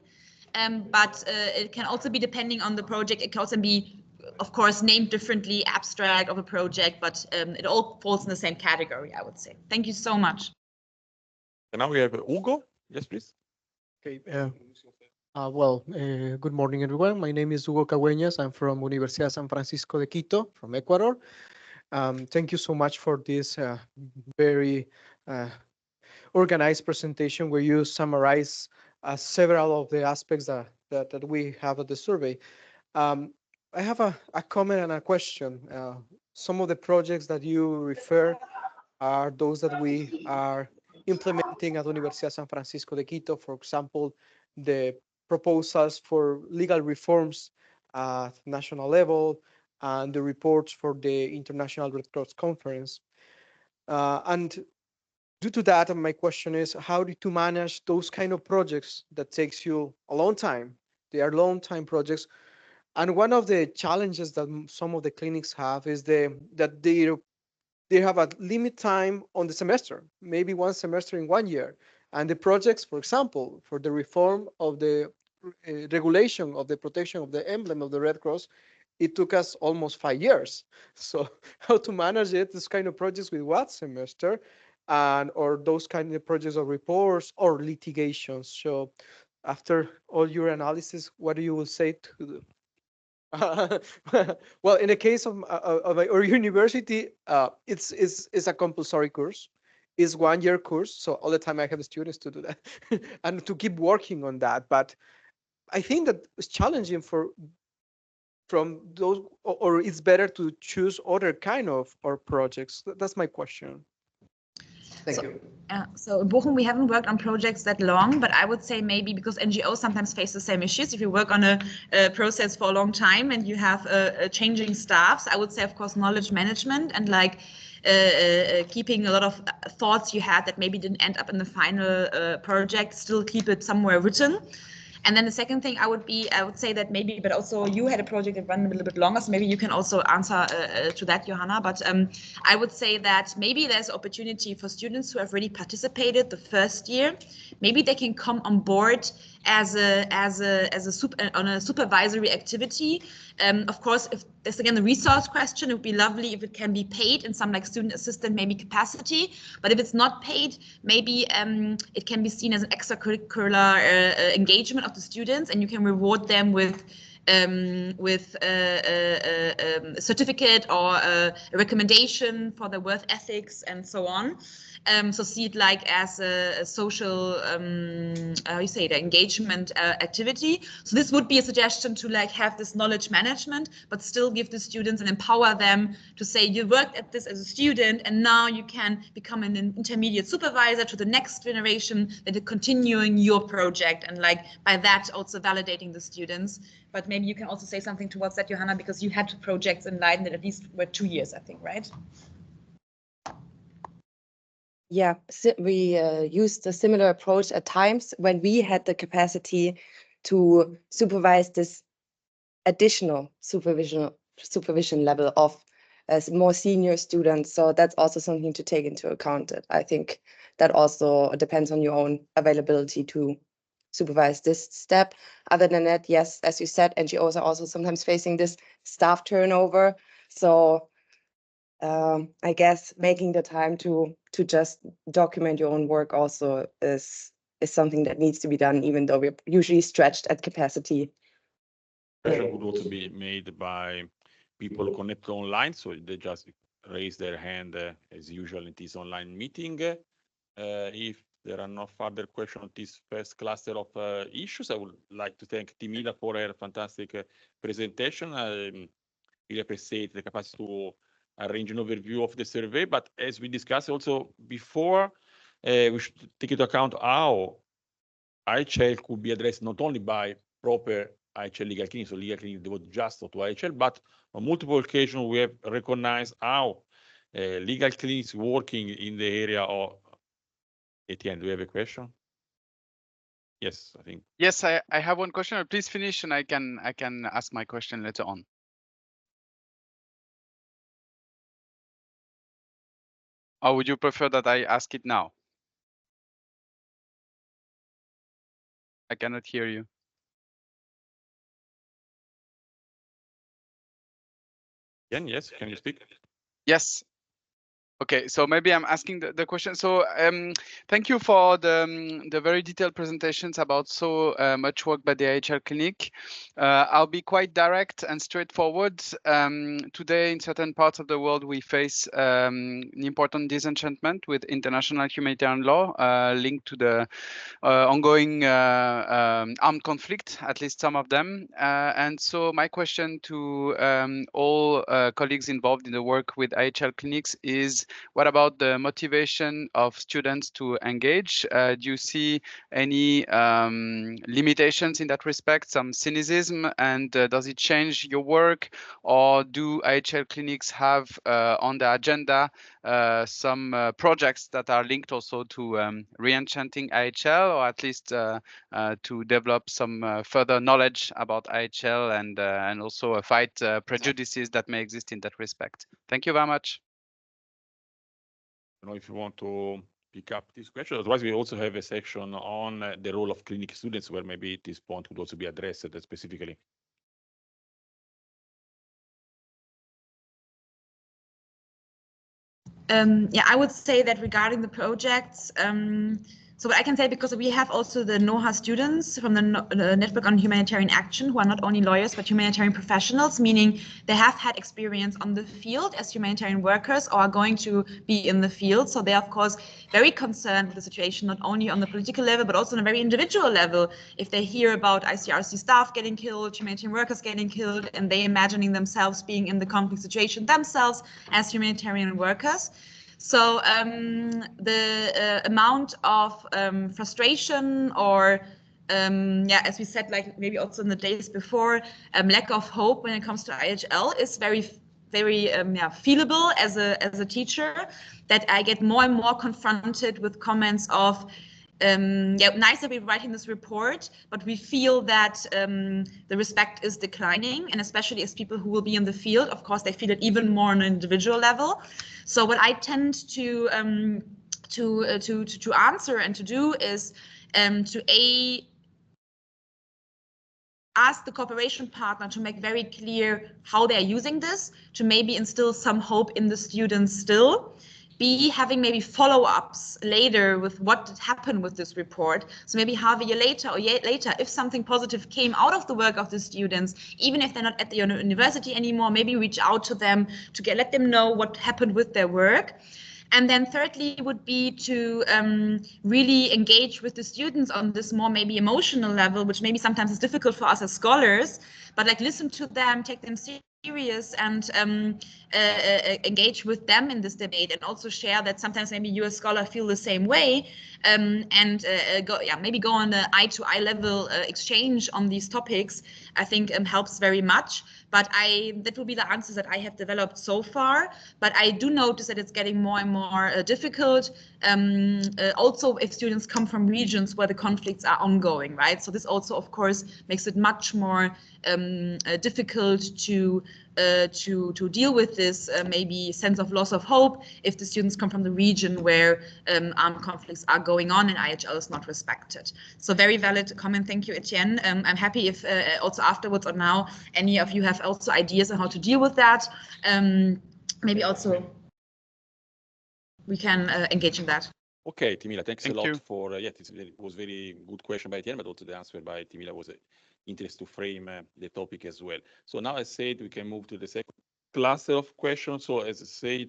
but it can also be depending on the project. It can also be, of course, named differently, abstract of a project, but it all falls in the same category, I would say. Thank you so much. And now we have Hugo. Yes, please. Okay. Good morning, everyone. My name is Hugo Cagüeñas. I'm from Universidad San Francisco de Quito, from Ecuador. Thank you so much for this very organized presentation where you summarize several of the aspects that we have at the survey. I have a comment and a question. Some of the projects that you refer are those that we are implementing at Universidad San Francisco de Quito. For example, the proposals for legal reforms at national level, and the reports for the International Red Cross Conference. And due to that, my question is, how do you manage those kind of projects that takes you a long time? They are long time projects. And one of the challenges that some of the clinics have is that they have a limit time on the semester, maybe one semester in 1 year. And the projects, for example, for the reform of the regulation of the protection of the emblem of the Red Cross, it took us almost 5 years. So how to manage this kind of projects with what semester, or those kind of projects of reports or litigations? So after all your analysis, what do you will say to them? Well, in the case of our university, it's a compulsory course. It's 1 year course, so all the time I have students to do that and to keep working on that. But I think that it's challenging from those, or it's better to choose other kind of projects. That's my question. Thank you. So in Bochum, we haven't worked on projects that long, but I would say maybe because NGOs sometimes face the same issues. If you work on a process for a long time and you have changing staffs, I would say, of course, knowledge management and like keeping a lot of thoughts you had that maybe didn't end up in the final project, still keep it somewhere written. And then the second thing I would say that maybe, but also you had a project that ran a little bit longer, so maybe you can also answer to that, Johanna. But I would say that maybe there's opportunity for students who have really participated the first year. Maybe they can come on board on a supervisory activity. Of course, if there's again the resource question, it would be lovely if it can be paid in some like student assistant maybe capacity. But if it's not paid, maybe it can be seen as an extracurricular engagement of the students, and you can reward them with a certificate or a recommendation for their work ethics and so on. So see it like as a social, how you say it, engagement activity. So this would be a suggestion to like have this knowledge management, but still give the students and empower them to say, you worked at this as a student, and now you can become an intermediate supervisor to the next generation that are continuing your project, and like by that also validating the students. But maybe you can also say something towards that, Johanna, because you had projects in Leiden that at least were 2 years, I think, right? Yeah, we used a similar approach at times when we had the capacity to supervise this additional supervision level of more senior students. So that's also something to take into account. I think that also depends on your own availability to supervise this step. Other than that, yes, as you said, NGOs are also sometimes facing this staff turnover. So I guess making the time to just document your own work also is something that needs to be done, even though we're usually stretched at capacity. Pressure could also be made by people connected online, so they just raise their hand as usual in this online meeting. If there are no further questions on this first cluster of issues, I would like to thank Timida for her fantastic presentation. I really appreciate the capacity to arrange an overview of the survey, but as we discussed also before, we should take into account how IHL could be addressed not only by proper IHL legal clinics, so legal clinics devoted just to IHL, but on multiple occasions we have recognized how legal clinics working in the area of Etienne. Do you have a question? Yes, I think. Yes, I have one question. Please finish, and I can ask my question later on. Or would you prefer that I ask it now? I cannot hear you. Yes, can you speak? Yes. Okay, so maybe I'm asking the question. So thank you for the very detailed presentations about so much work by the IHL Clinic. I'll be quite direct and straightforward. Today, in certain parts of the world, we face an important disenchantment with international humanitarian law linked to the ongoing armed conflict, at least some of them. And so my question to all colleagues involved in the work with IHL Clinics is, what about the motivation of students to engage? Do you see any limitations in that respect, some cynicism, and does it change your work? Or do IHL Clinics have on the agenda some projects that are linked also to re-enchanting IHL, or at least to develop some further knowledge about IHL and also fight prejudices that may exist in that respect? Thank you very much. I don't know if you want to pick up this question. Otherwise, we also have a section on the role of clinic students, where maybe this point would also be addressed specifically. Yeah, I would say that regarding the projects, so what I can say, because we have also the NOHA students from the Network on Humanitarian Action, who are not only lawyers, but humanitarian professionals, meaning they have had experience on the field as humanitarian workers or are going to be in the field. So they're, of course, very concerned with the situation, not only on the political level, but also on a very individual level. If they hear about ICRC staff getting killed, humanitarian workers getting killed, and they imagining themselves being in the conflict situation themselves as humanitarian workers. So the amount of frustration or, yeah, as we said, like maybe also in the days before, lack of hope when it comes to IHL is very yeah, feelable as a teacher, that I get more and more confronted with comments of, yeah, nice that we're writing this report, but we feel that the respect is declining, and especially as people who will be in the field, of course, they feel it even more on an individual level. So what I tend to answer and to do is to ask the cooperation partner to make very clear how they're using this, to maybe instill some hope in the students still. B, having maybe follow-ups later with what happened with this report. So maybe half a year later or later, if something positive came out of the work of the students, even if they're not at the university anymore, maybe reach out to them to let them know what happened with their work. And then thirdly would be to really engage with the students on this more maybe emotional level, which maybe sometimes is difficult for us as scholars, but like listen to them, take them serious, and engage with them in this debate, and also share that sometimes maybe you as scholar feel the same way, and maybe go on the eye-to-eye level exchange on these topics. I think helps very much. But that will be the answers that I have developed so far. But I do notice that it's getting more and more difficult. Also, if students come from regions where the conflicts are ongoing, right? So this also, of course, makes it much more difficult to deal with this maybe sense of loss of hope if the students come from the region where armed conflicts are going on and IHL is not respected. So very valid comment. Thank you, Etienne. I'm happy if also afterwards or now any of you have also ideas on how to deal with that. Maybe also we can engage in that. Okay, Timila, thanks Thank a lot you. for it was very good question by Etienne, but also the answer by Timila was interesting to frame the topic as well. So now I said we can move to the second cluster of questions. So as I said,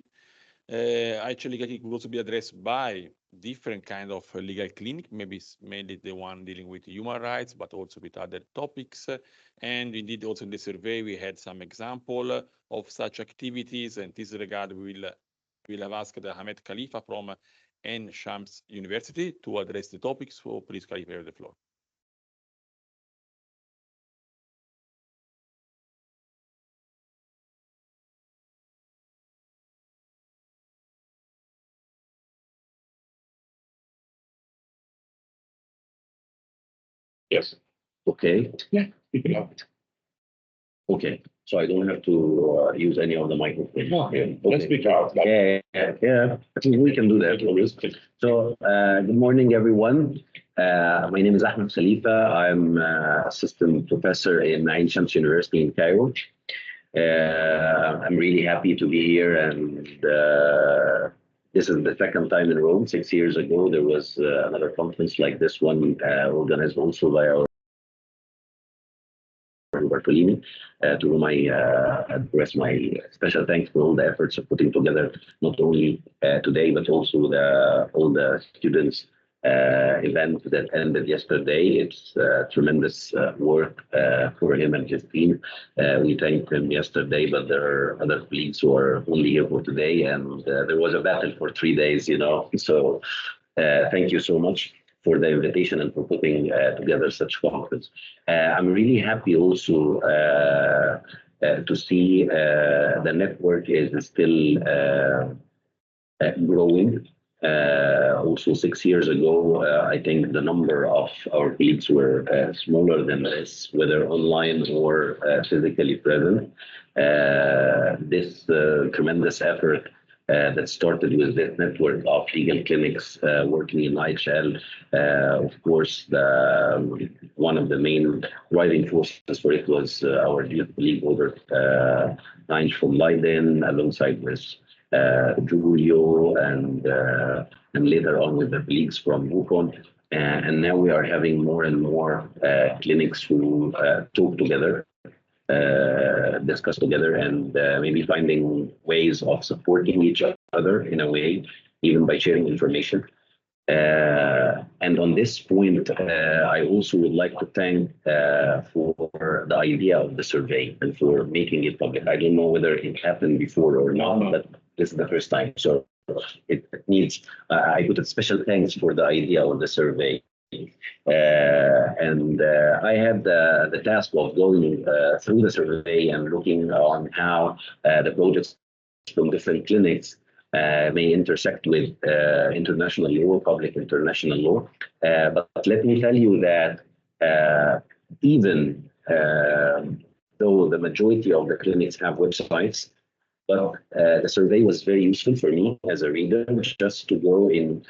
IHL Legal will also be addressed by different kind of legal clinic, maybe mainly the one dealing with human rights, but also with other topics. And indeed, also in the survey, we had some example of such activities. And in this regard, we'll have asked Ahmed Khalifa from Ain Shams University to address the topics. So please, Khalifa, you have the floor. Yes. Okay. Yeah. Okay. So I don't have to use any of the microphones. Okay. Let's speak out. Yeah. We can do that. So good morning, everyone. My name is Ahmed Khalifa. I'm assistant professor in Ain Shams University in Cairo. I'm really happy to be here, and this is the second time in Rome. 6 years ago, there was another conference like this one, organized also by our Bartolini, to whom I address my special thanks for all the efforts of putting together not only today, but also all the students event that ended yesterday. It's tremendous work for him and his team. We thanked him yesterday, but there are other colleagues who are only here for today, and there was a battle for 3 days, So thank you so much for the invitation and for putting together such conference. I'm really happy also to see the network is still growing. Also 6 years ago, I think the number of our colleagues were smaller than this, whether online or physically present. This tremendose effort that started with this network of legal clinics working in IHL. Of course, one of the main driving forces for it was our dear colleague Robert Heinz from Leiden, alongside with Julio and later on with the colleagues from WUCON. And now we are having more and more clinics who talk together, discuss together, and maybe finding ways of supporting each other in a way, even by sharing information. And on this point, I also would like to thank for the idea of the survey and for making it public. I don't know whether it happened before or not, but this is the first time. So it needs, I put a special thanks for the idea of the survey. And I had the task of going through the survey and looking on how the projects from different clinics may intersect with international law, public international law. But let me tell you that even though the majority of the clinics have websites, but the survey was very useful for me as a reader, just to go in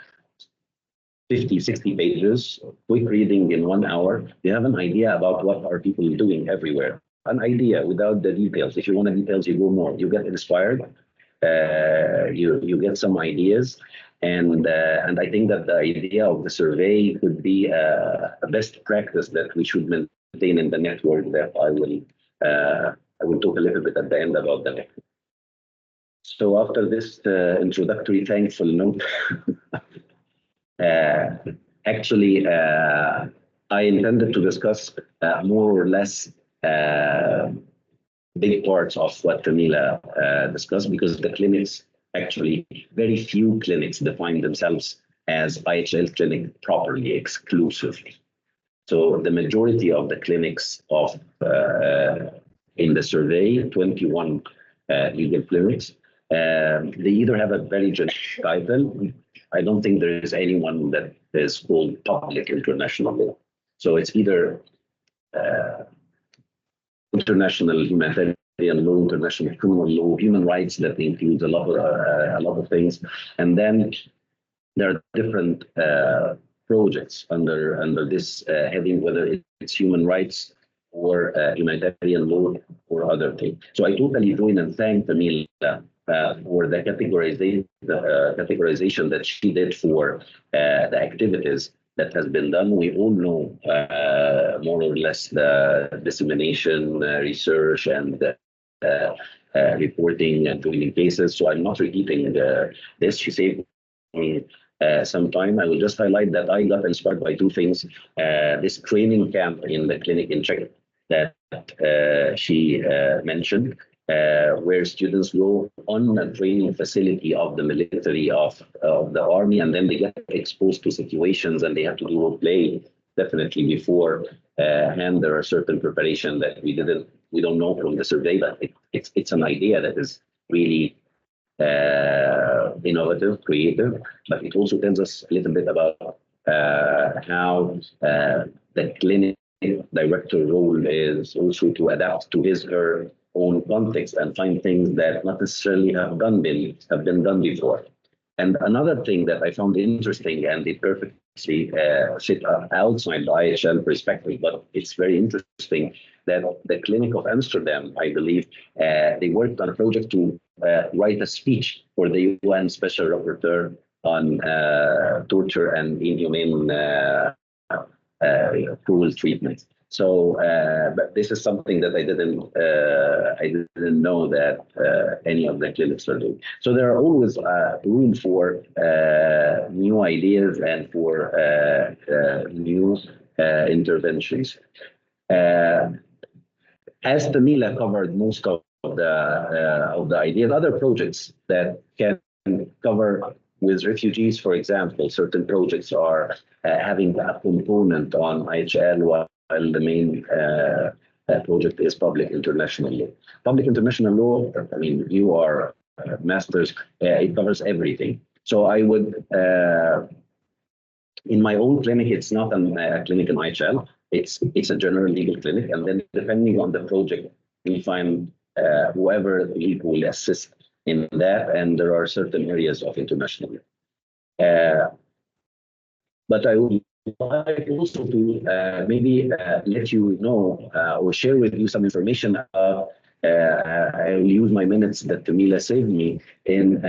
50, 60 pages, quick reading in 1 hour. You have an idea about what are people doing everywhere. An idea without the details. If you want the details, you go more. You get inspired. You get some ideas, and I think that the idea of the survey could be a best practice that we should maintain in the network. That I will talk a little bit at the end about the network. So after this introductory thankful note, actually, I intended to discuss more or less big parts of what Camila discussed, because the clinics, actually, very few clinics define themselves as IHL clinic properly, exclusively. So the majority of the clinics of in the survey, 21 legal clinics, they either have a very generic title. I don't think there is anyone that is called public international law. So it's either international humanitarian law, international criminal law, human rights, that includes a lot of things, and then there are different projects under this heading, whether it's human rights or humanitarian law or other things. So I totally join and thank Camila for the categorization that she did for the activities that has been done. We all know more or less the dissemination, research, and reporting and joining cases. So I'm not repeating this. She saved me some time. I will just highlight that I got inspired by two things. This training camp in the clinic in Czech that she mentioned, where students go on a training facility of the military, of the army, and then they get exposed to situations and they have to do role play. Definitely before hand, there are certain preparation that we don't know from the survey, but it's an idea that is really innovative, creative, but it also tells us a little bit about how the clinic director role is also to adapt to his or her own context and find things that not necessarily have been done before. And another thing that I found interesting, and it perfectly sit outside the IHL perspective, but it's very interesting, that the Clinic of Amsterdam, I believe, they worked on a project to write a speech for the UN Special Rapporteur on torture and inhumane cruel treatment. So, but this is something that I didn't know that any of the clinics are doing. So there are always room for new ideas and for new interventions. As Tamila covered most of the ideas, other projects that can cover with refugees, for example, certain projects are having a component on IHL, while the main project is public international law. Public international law, I mean, you are masters, it covers everything. So I would, in my own clinic, it's not a clinic in IHL, it's a general legal clinic, and then depending on the project, we find whoever will assist in that, and there are certain areas of international law. But I would like also to maybe let you know or share with you some information. I will use my minutes that Tamila saved me in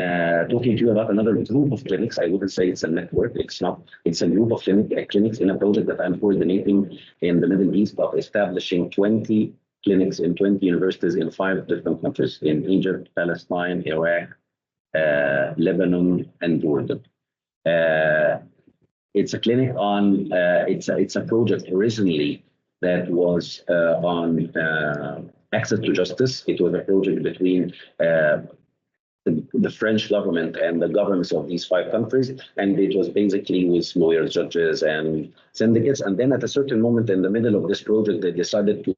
talking to you about another group of clinics. I wouldn't say it's a network. It's not. It's a group of clinics in a project that I'm coordinating in the Middle East of establishing 20 clinics in 20 universities in 5 different countries: in Egypt, Palestine, Iraq, Lebanon, and Jordan. It's a clinic on, it's a project originally that was on access to justice. It was a project between the French government and the governments of these 5 countries. And it was basically with lawyers, judges, and syndicates. And then at a certain moment in the middle of this project, they decided to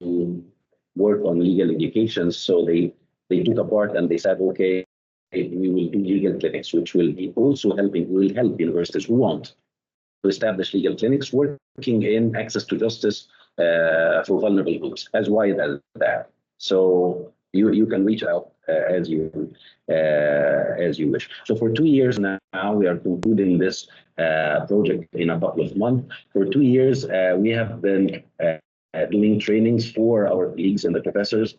work on legal education. So they took apart and they said, okay, we will do legal clinics, which will be also help universities who want to establish legal clinics working in access to justice for vulnerable groups, as wide as that. So you can reach out as you wish. So for 2 years now, we are concluding this project in a couple of months. For 2 years, we have been doing trainings for our colleagues and the professors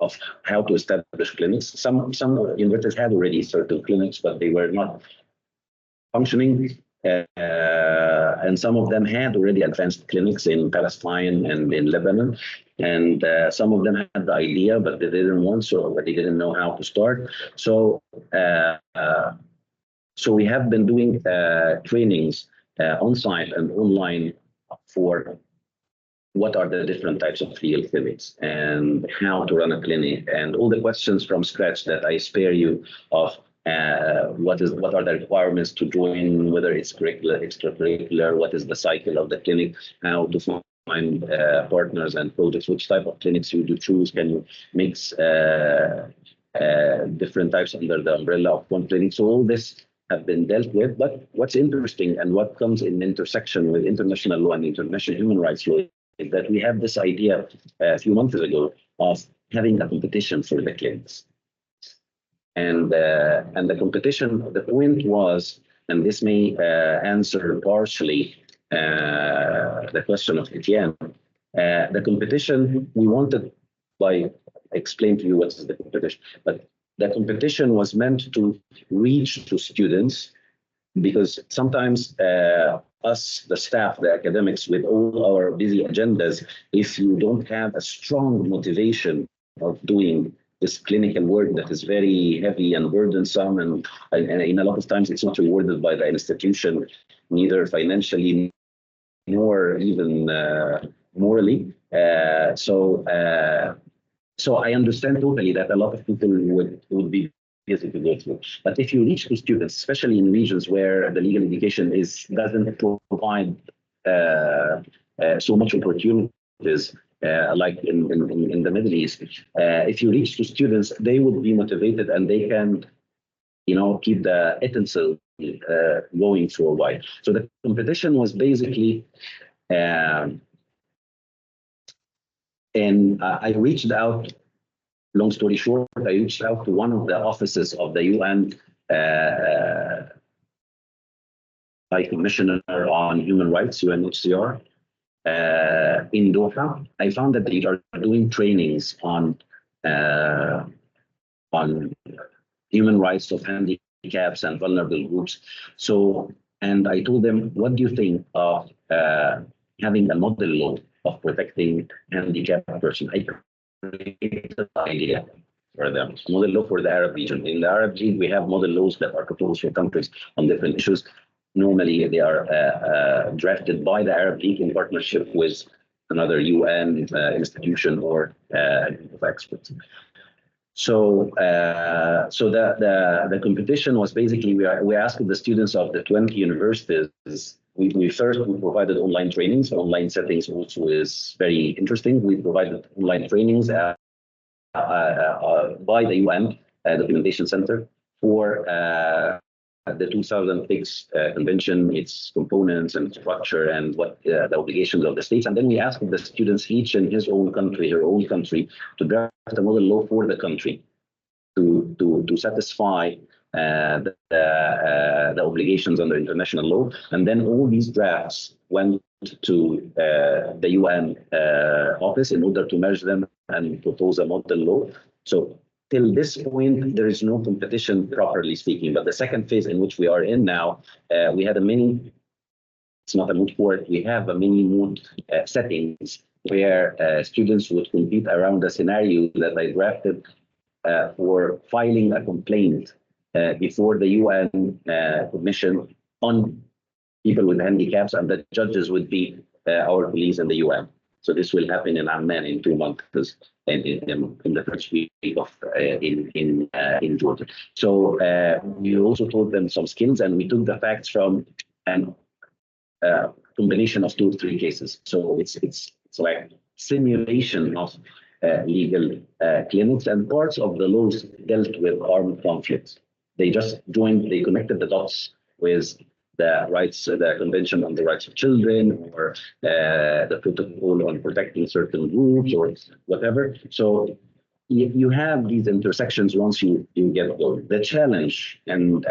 of how to establish clinics. Some universities had already certain clinics, but they were not functioning. And some of them had already advanced clinics in Palestine and in Lebanon. and some of them had the idea, but they didn't want so, but they didn't know how to start. So we have been doing trainings on site and online for what are the different types of legal clinics and how to run a clinic, and all the questions from scratch that I spare you of. What are the requirements to join, whether it's curricular, extracurricular, what is the cycle of the clinic, how to find partners and projects, which type of clinics you do choose, can you mix different types under the umbrella of one clinic. So all this have been dealt with, but what's interesting and what comes in intersection with international law and international human rights law is that we have this idea a few months ago of having a competition for the clinics. And the competition, the point was, and this may answer partially the question of Etienne, the competition, we wanted, I explain to you what is the competition, but the competition was meant to reach to students, because sometimes us, the staff, the academics, with all our busy agendas, if you don't have a strong motivation of doing this clinical work that is very heavy and burdensome, and in a lot of times it's not rewarded by the institution, neither financially nor even morally. So I understand totally that a lot of people would be busy to go through. But if you reach to students, especially in regions where the legal education doesn't provide so much opportunities, like in the Middle East, if you reach to students, they would be motivated and they can, keep the utensil going for a while. So the competition was basically, and I reached out. Long story short, I reached out to one of the offices of the UN High Commissioner on Human Rights, UNHCR. In Doha, I found that they are doing trainings on human rights of handicaps and vulnerable groups. So, and I told them, what do you think of having a model law of protecting handicapped persons? I created the idea for them, model law for the Arab region. In the Arab region, we have model laws that are proposed for countries on different issues. Normally, they are drafted by the Arab League in partnership with another UN institution or group of experts. So, the competition was basically we asked the students of the 20 universities. We first provided online trainings. Online settings also is very interesting. We provided online trainings by the UN Documentation Center for the 2006 convention, its components and structure, and what the obligations of the states. And then we asked the students, each in his own country, her own country, to draft a model law for the country to satisfy the obligations under international law. And then all these drafts went to the UN office in order to merge them and propose a model law. So till this point, there is no competition, properly speaking. But the second phase in which we are in now, we had a mini, it's not a moot court, we have a mini moot settings where students would compete around a scenario that I drafted for filing a complaint before the UN Commission on people with handicaps, and the judges would be our police and the UN. So this will happen in Amman in 2 months, in the first week of in Jordan. So we also told them some skills, and we took the facts from a combination of 2 or 3 cases. So it's like simulation of legal clinics, and parts of the laws dealt with armed conflicts. They just joined, they connected the dots with the rights, the Convention on the Rights of Children, or the protocol on protecting certain groups, or whatever. So you have these intersections once you get going. The challenge, and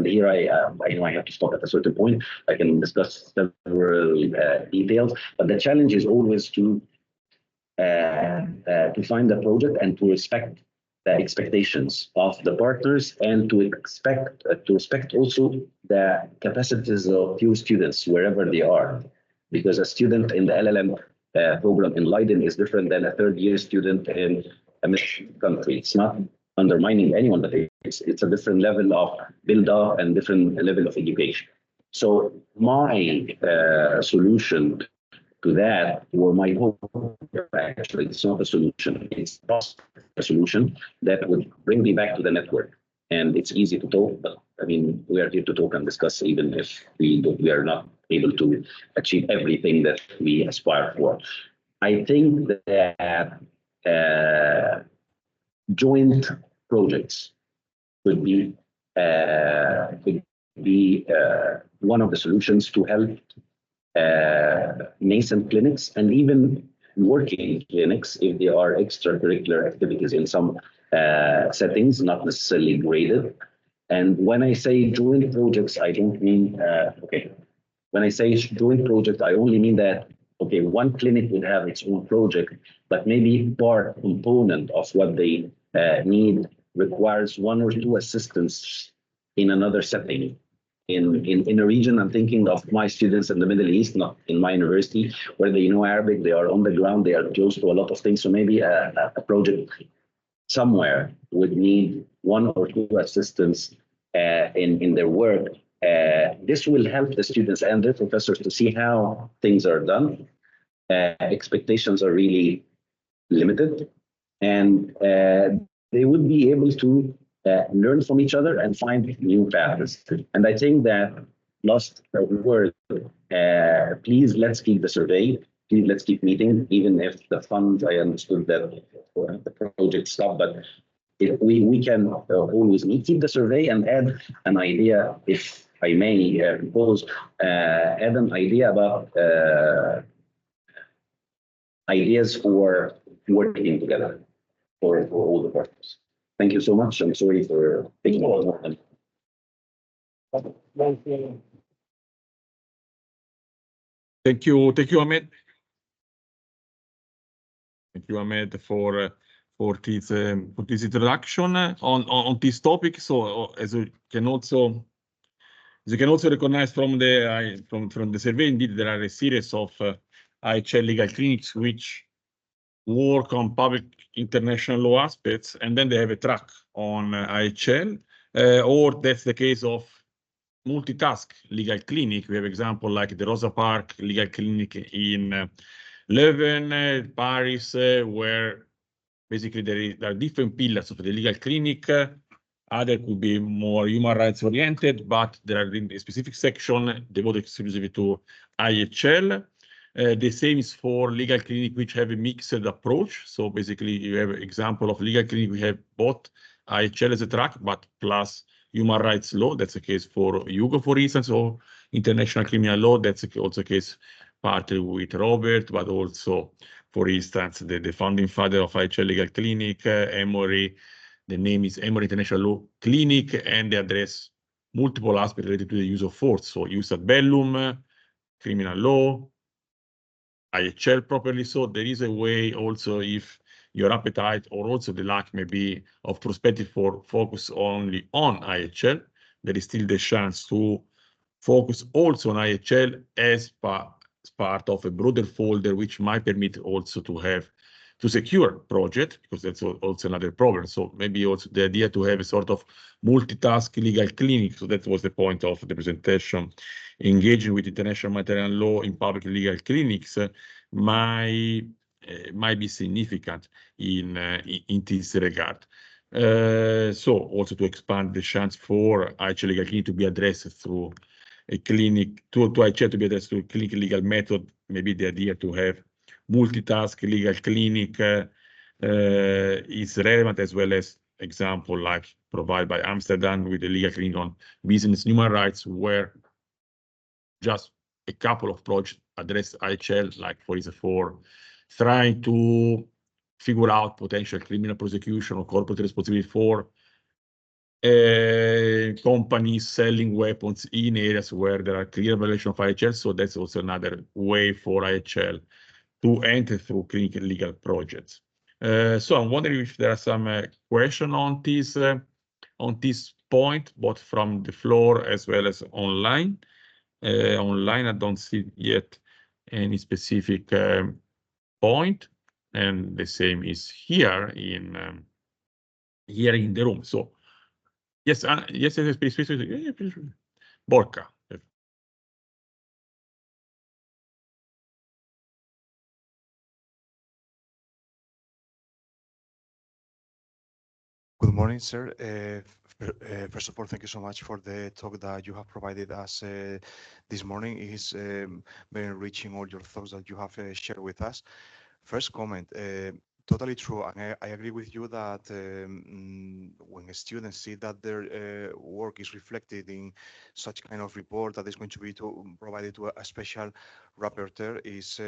here I know I have to stop at a certain point. I can discuss several details, but the challenge is always to find the project and to respect the expectations of the partners, and to respect also the capacities of your students wherever they are, because a student in the LLM program in Leiden is different than a third-year student in a Muslim country. It's not undermining anyone, but it's a different level of build-up and different level of education. So my solution to that, or my hope, actually, it's not a solution. It's a solution that would bring me back to the network. And it's easy to talk, but I mean, we are here to talk and discuss, even if we are not able to achieve everything that we aspire for. I think that joint projects could be one of the solutions to help nascent clinics and even working clinics if they are extracurricular activities in some settings, not necessarily graded. And when I say joint projects, I don't mean, when I say joint project, I only mean that, okay, one clinic would have its own project, but maybe part component of what they need requires one or two assistants in another setting. In a region, I'm thinking of my students in the Middle East, not in my university, where they know Arabic, they are on the ground, they are close to a lot of things. So maybe a project somewhere would need one or two assistants in their work. This will help the students and their professors to see how things are done. Expectations are really limited, and they would be able to learn from each other and find new paths. And I think that last word, please let's keep the survey. Please let's keep meeting, even if the funds, I understood that the project stopped, but if we can always meet, keep the survey and add an idea, if I may propose, add an idea about ideas for working together for all the partners. Thank you so much. I'm sorry for taking a lot more time. Thank you, Ahmed. Thank you, Ahmed, for this introduction on this topic. So as you can also recognize from the survey, indeed there are a series of IHL legal clinics which work on public international law aspects, and then they have a track on IHL, or that's the case of multitask legal clinic. We have example like the Rosa Parks legal clinic in Leuven, Paris, where basically there are different pillars of the legal clinic. Other could be more human rights oriented, but there are a specific section devoted exclusively to IHL. The same is for legal clinic which have a mixed approach. So basically you have an example of legal clinic, we have both IHL as a track, but plus human rights law. That's the case for Hugo, for instance, or international criminal law. That's also the case partly with Robert, but also, for instance, the founding father of IHL Legal Clinic, Emory. The name is Emory International Law Clinic, and they address multiple aspects related to the use of force. So jus ad bellum, criminal law, IHL properly. So there is a way also, if your appetite or also the lack maybe of perspective for focus only on IHL, there is still the chance to focus also on IHL as part of a broader folder, which might permit also to secure project, because that's also another problem. So maybe also the idea to have a sort of multitask legal clinic. So that was the point of the presentation, engaging with international humanitarian law in public legal clinics might be significant in this regard. So also to expand the chance for IHL legal clinic to be addressed through a clinic, to IHL to be addressed through a clinical legal method. Maybe the idea to have multitask legal clinic is relevant, as well as example like provided by Amsterdam with the legal clinic on business human rights, where just a couple of projects address IHL, like for instance, for trying to figure out potential criminal prosecution or corporate responsibility for companies selling weapons in areas where there are clear violations of IHL. So that's also another way for IHL to enter through clinical legal projects. So I'm wondering if there are some questions on this point, both from the floor as well as online. Online, I don't see yet any specific point, and the same is here in the room. So yes, please. Borka. Good morning, sir. First of all, thank you so much for the talk that you have provided us this morning. It is very enriching, all your thoughts that you have shared with us. First comment, totally true. And I agree with you that when students see that their work is reflected in such kind of report that is going to be provided to a special rapporteur is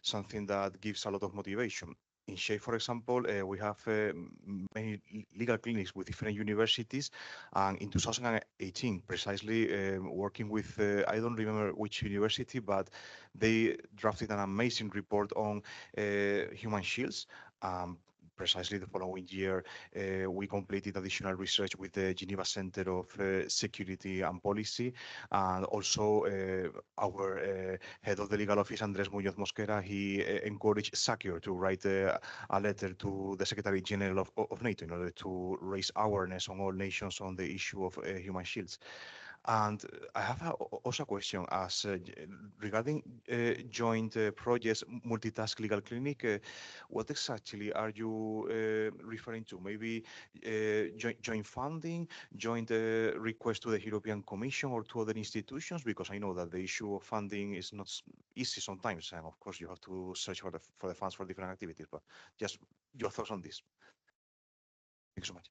something that gives a lot of motivation. In SHAPE, for example, we have many legal clinics with different universities, and in 2018, precisely working with, I don't remember which university, but they drafted an amazing report on human shields. Precisely the following year, we completed additional research with the Geneva Center of Security and Policy, and also our head of the legal office, Andrés Muñoz Mosquera, he encouraged SACIR to write a letter to the Secretary General of NATO in order to raise awareness on all nations on the issue of human shields. And I have also a question as regarding joint projects, multitask legal clinic. What exactly are you referring to? Maybe joint funding, joint request to the European Commission or to other institutions? Because I know that the issue of funding is not easy sometimes, and of course you have to search for the funds for different activities. But just your thoughts on this. Thank you so much.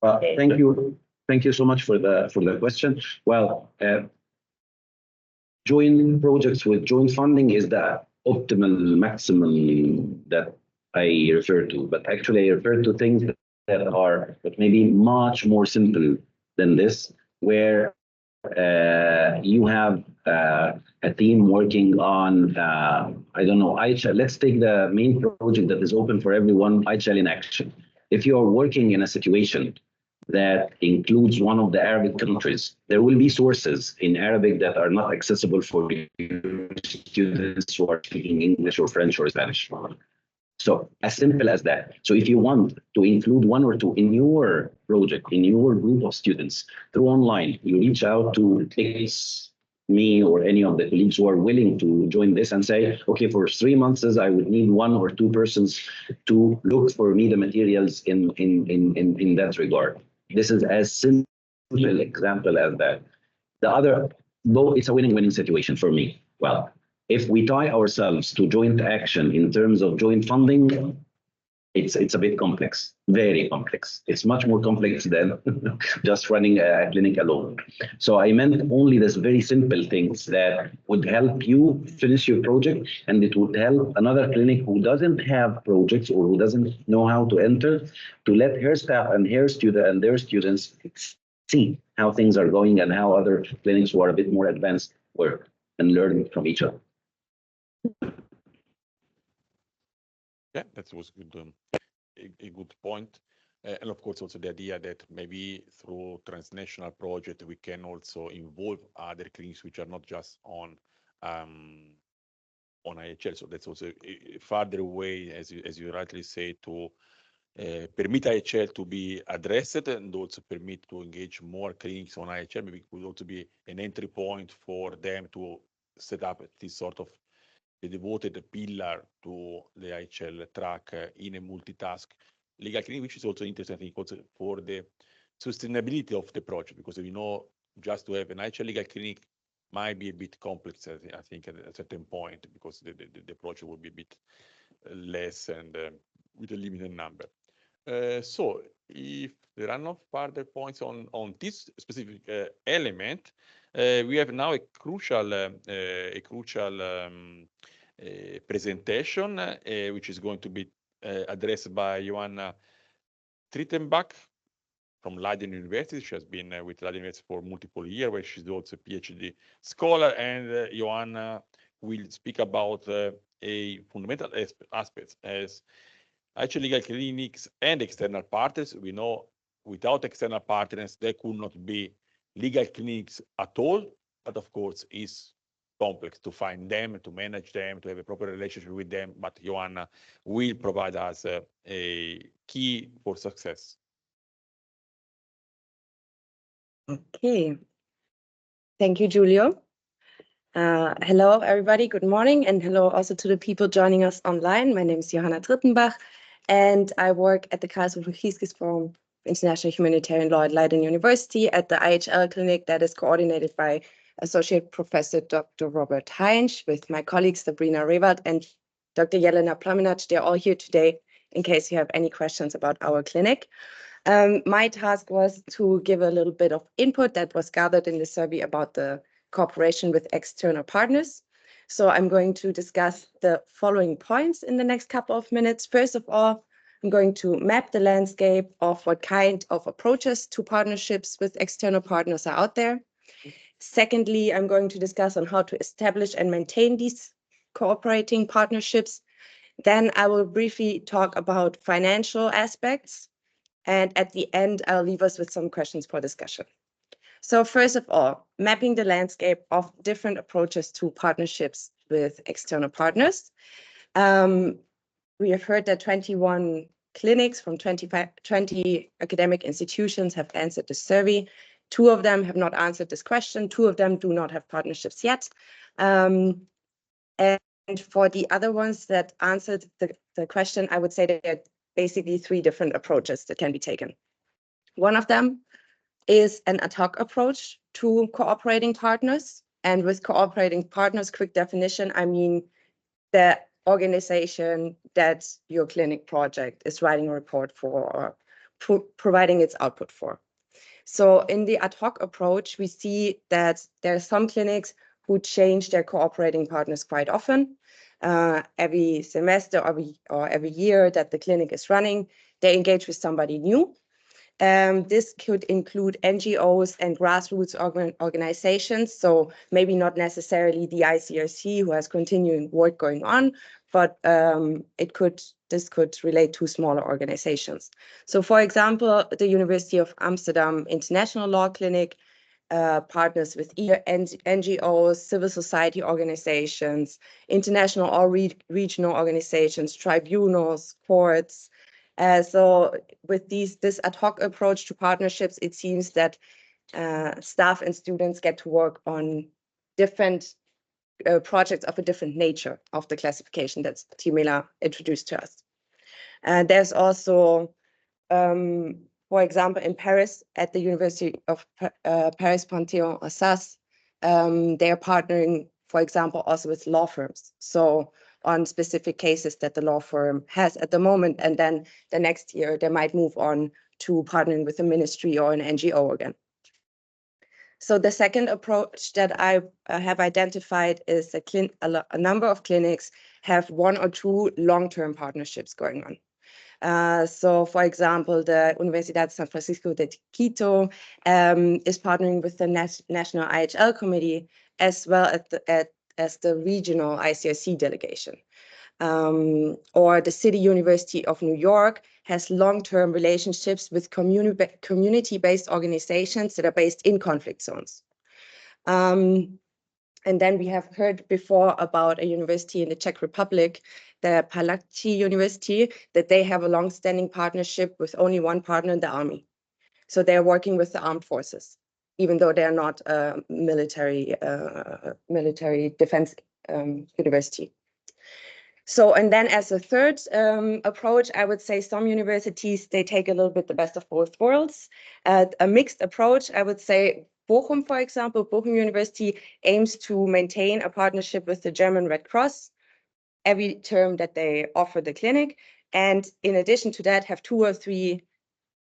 Thank you. Thank you so much for the question. Well, joint projects with joint funding is the optimal maximum that I refer to, but actually I refer to things that are maybe much more simple than this, where you have a team working on, I don't know, IHL. Let's take the main project that is open for everyone, IHL in Action. If you're working in a situation that includes one of the Arabic countries, there will be sources in Arabic that are not accessible for students who are speaking English or French or Spanish. So as simple as that. So if you want to include one or two in your project, in your group of students through online, you reach out to me or any of the colleagues who are willing to join this and say, okay, for 3 months, I would need 1 or 2 persons to look for me the materials in that regard. This is as simple example as that. The other, though, it's a winning-winning situation for me. Well, if we tie ourselves to joint action in terms of joint funding, it's a bit complex, very complex. It's much more complex than just running a clinic alone. So I meant only this very simple things that would help you finish your project, and it would help another clinic who doesn't have projects or who doesn't know how to enter, to let her staff and her student and their students see how things are going and how other clinics who are a bit more advanced work and learn from each other. Yeah, that was good. A good point. And of course, also the idea that maybe through transnational project, we can also involve other clinics which are not just on IHL. So that's also a further way, as you rightly say, to permit IHL to be addressed and also permit to engage more clinics on IHL. Maybe it could also be an entry point for them to set up this sort of the devoted pillar to the IHL track in a multitask legal clinic, which is also interesting, I think, also for the sustainability of the project, because we know just to have an IHL legal clinic might be a bit complex, I think, at a certain point, because the project will be a bit less and with a limited number. So if there are no further points on this specific element, we have now a crucial presentation, which is going to be addressed by Joanna Trittenbach from Leiden University. She has been with Leiden University for multiple years, where she's also a PhD scholar, and Joanna will speak about a fundamental aspect as IHL legal clinics and external partners. We know without external partners, there could not be legal clinics at all, but of course is complex to find them, to manage them, to have a proper relationship with them. But Joanna will provide us a key for success. Okay. Thank you, Giulio. Hello, everybody. Good morning. And hello also to the people joining us online. My name is Johanna Trittenbach, and I work at the Karlsruhe Kieskis Forum for International Humanitarian Law at Leiden University at the IHL clinic that is coordinated by Associate Professor Dr. Robert Heinz with my colleagues Sabrina Rewart and Dr. Jelena Plaminac. They're all here today in case you have any questions about our clinic. My task was to give a little bit of input that was gathered in the survey about the cooperation with external partners. So I'm going to discuss the following points in the next couple of minutes. First of all, I'm going to map the landscape of what kind of approaches to partnerships with external partners are out there. Secondly, I'm going to discuss on how to establish and maintain these cooperating partnerships. Then I will briefly talk about financial aspects. And at the end, I'll leave us with some questions for discussion. So first of all, mapping the landscape of different approaches to partnerships with external partners. We have heard that 21 clinics from 20 academic institutions have answered the survey. 2 of them have not answered this question. 2 of them do not have partnerships yet. And for the other ones that answered the question, I would say that there are basically 3 different approaches that can be taken. One of them is an ad hoc approach to cooperating partners. And with cooperating partners, quick definition, I mean the organization that your clinic project is writing a report for or providing its output for. So in the ad hoc approach, we see that there are some clinics who change their cooperating partners quite often. Every semester or every year that the clinic is running, they engage with somebody new. This could include NGOs and grassroots organizations, so maybe not necessarily the ICRC who has continuing work going on, but this could relate to smaller organizations. So for example, the University of Amsterdam International Law Clinic partners with either NGOs, civil society organizations, international or regional organizations, tribunals, courts. So with this ad hoc approach to partnerships, it seems that staff and students get to work on different projects of a different nature of the classification that Timela introduced to us. There's also, for example, in Paris, at the University of Paris Panthéon-Assas, they are partnering, for example, also with law firms. So on specific cases that the law firm has at the moment, and then the next year they might move on to partnering with a ministry or an NGO again. So the second approach that I have identified is a number of clinics have 1 or 2 long-term partnerships going on. So for example, the Universidad San Francisco de Quito is partnering with the National IHL Committee as well as the regional ICRC delegation. Or the City University of New York has long-term relationships with community-based organizations that are based in conflict zones. And then we have heard before about a university in the Czech Republic, the Palacký University, that they have a long-standing partnership with only one partner in the army. So they're working with the armed forces, even though they're not a military defense university. So, and then as a third approach, I would say some universities, they take a little bit the best of both worlds. A mixed approach, I would say Bochum, for example, Bochum University aims to maintain a partnership with the German Red Cross every term that they offer the clinic. And in addition to that, have 2 or 3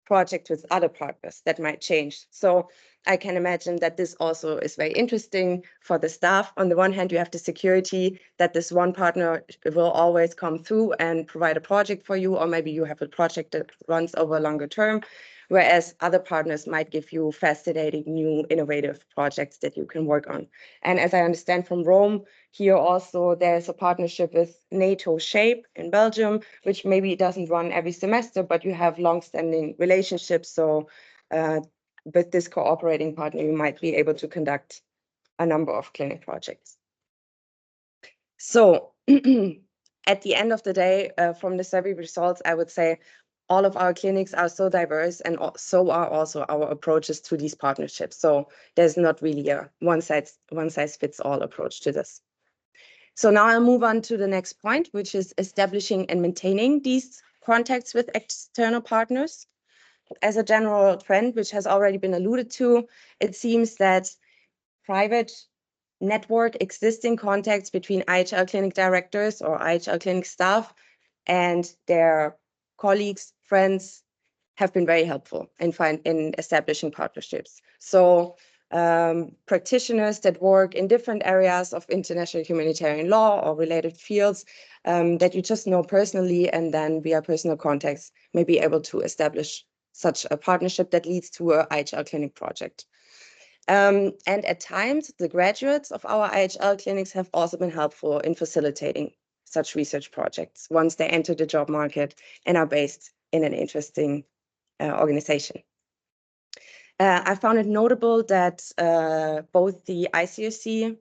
projects with other partners that might change. So I can imagine that this also is very interesting for the staff. On the one hand, you have the security that this one partner will always come through and provide a project for you, or maybe you have a project that runs over a longer term, whereas other partners might give you fascinating, new, innovative projects that you can work on. And as I understand from Rome, here also there's a partnership with NATO SHAPE in Belgium, which maybe doesn't run every semester, but you have long-standing relationships. So with this cooperating partner, you might be able to conduct a number of clinic projects. So at the end of the day, from the survey results, I would say all of our clinics are so diverse, and so are also our approaches to these partnerships. So there's not really a one size fits all approach to this. So now I'll move on to the next point, which is establishing and maintaining these contacts with external partners. As a general trend, which has already been alluded to, it seems that private network existing contacts between IHL clinic directors or IHL clinic staff and their colleagues, friends, have been very helpful in establishing partnerships. So practitioners that work in different areas of international humanitarian law or related fields that you just know personally, and then via personal contacts may be able to establish such a partnership that leads to a IHL clinic project. And at times, the graduates of our IHL clinics have also been helpful in facilitating such research projects once they enter the job market and are based in an interesting organization. I found it notable that both the ICRC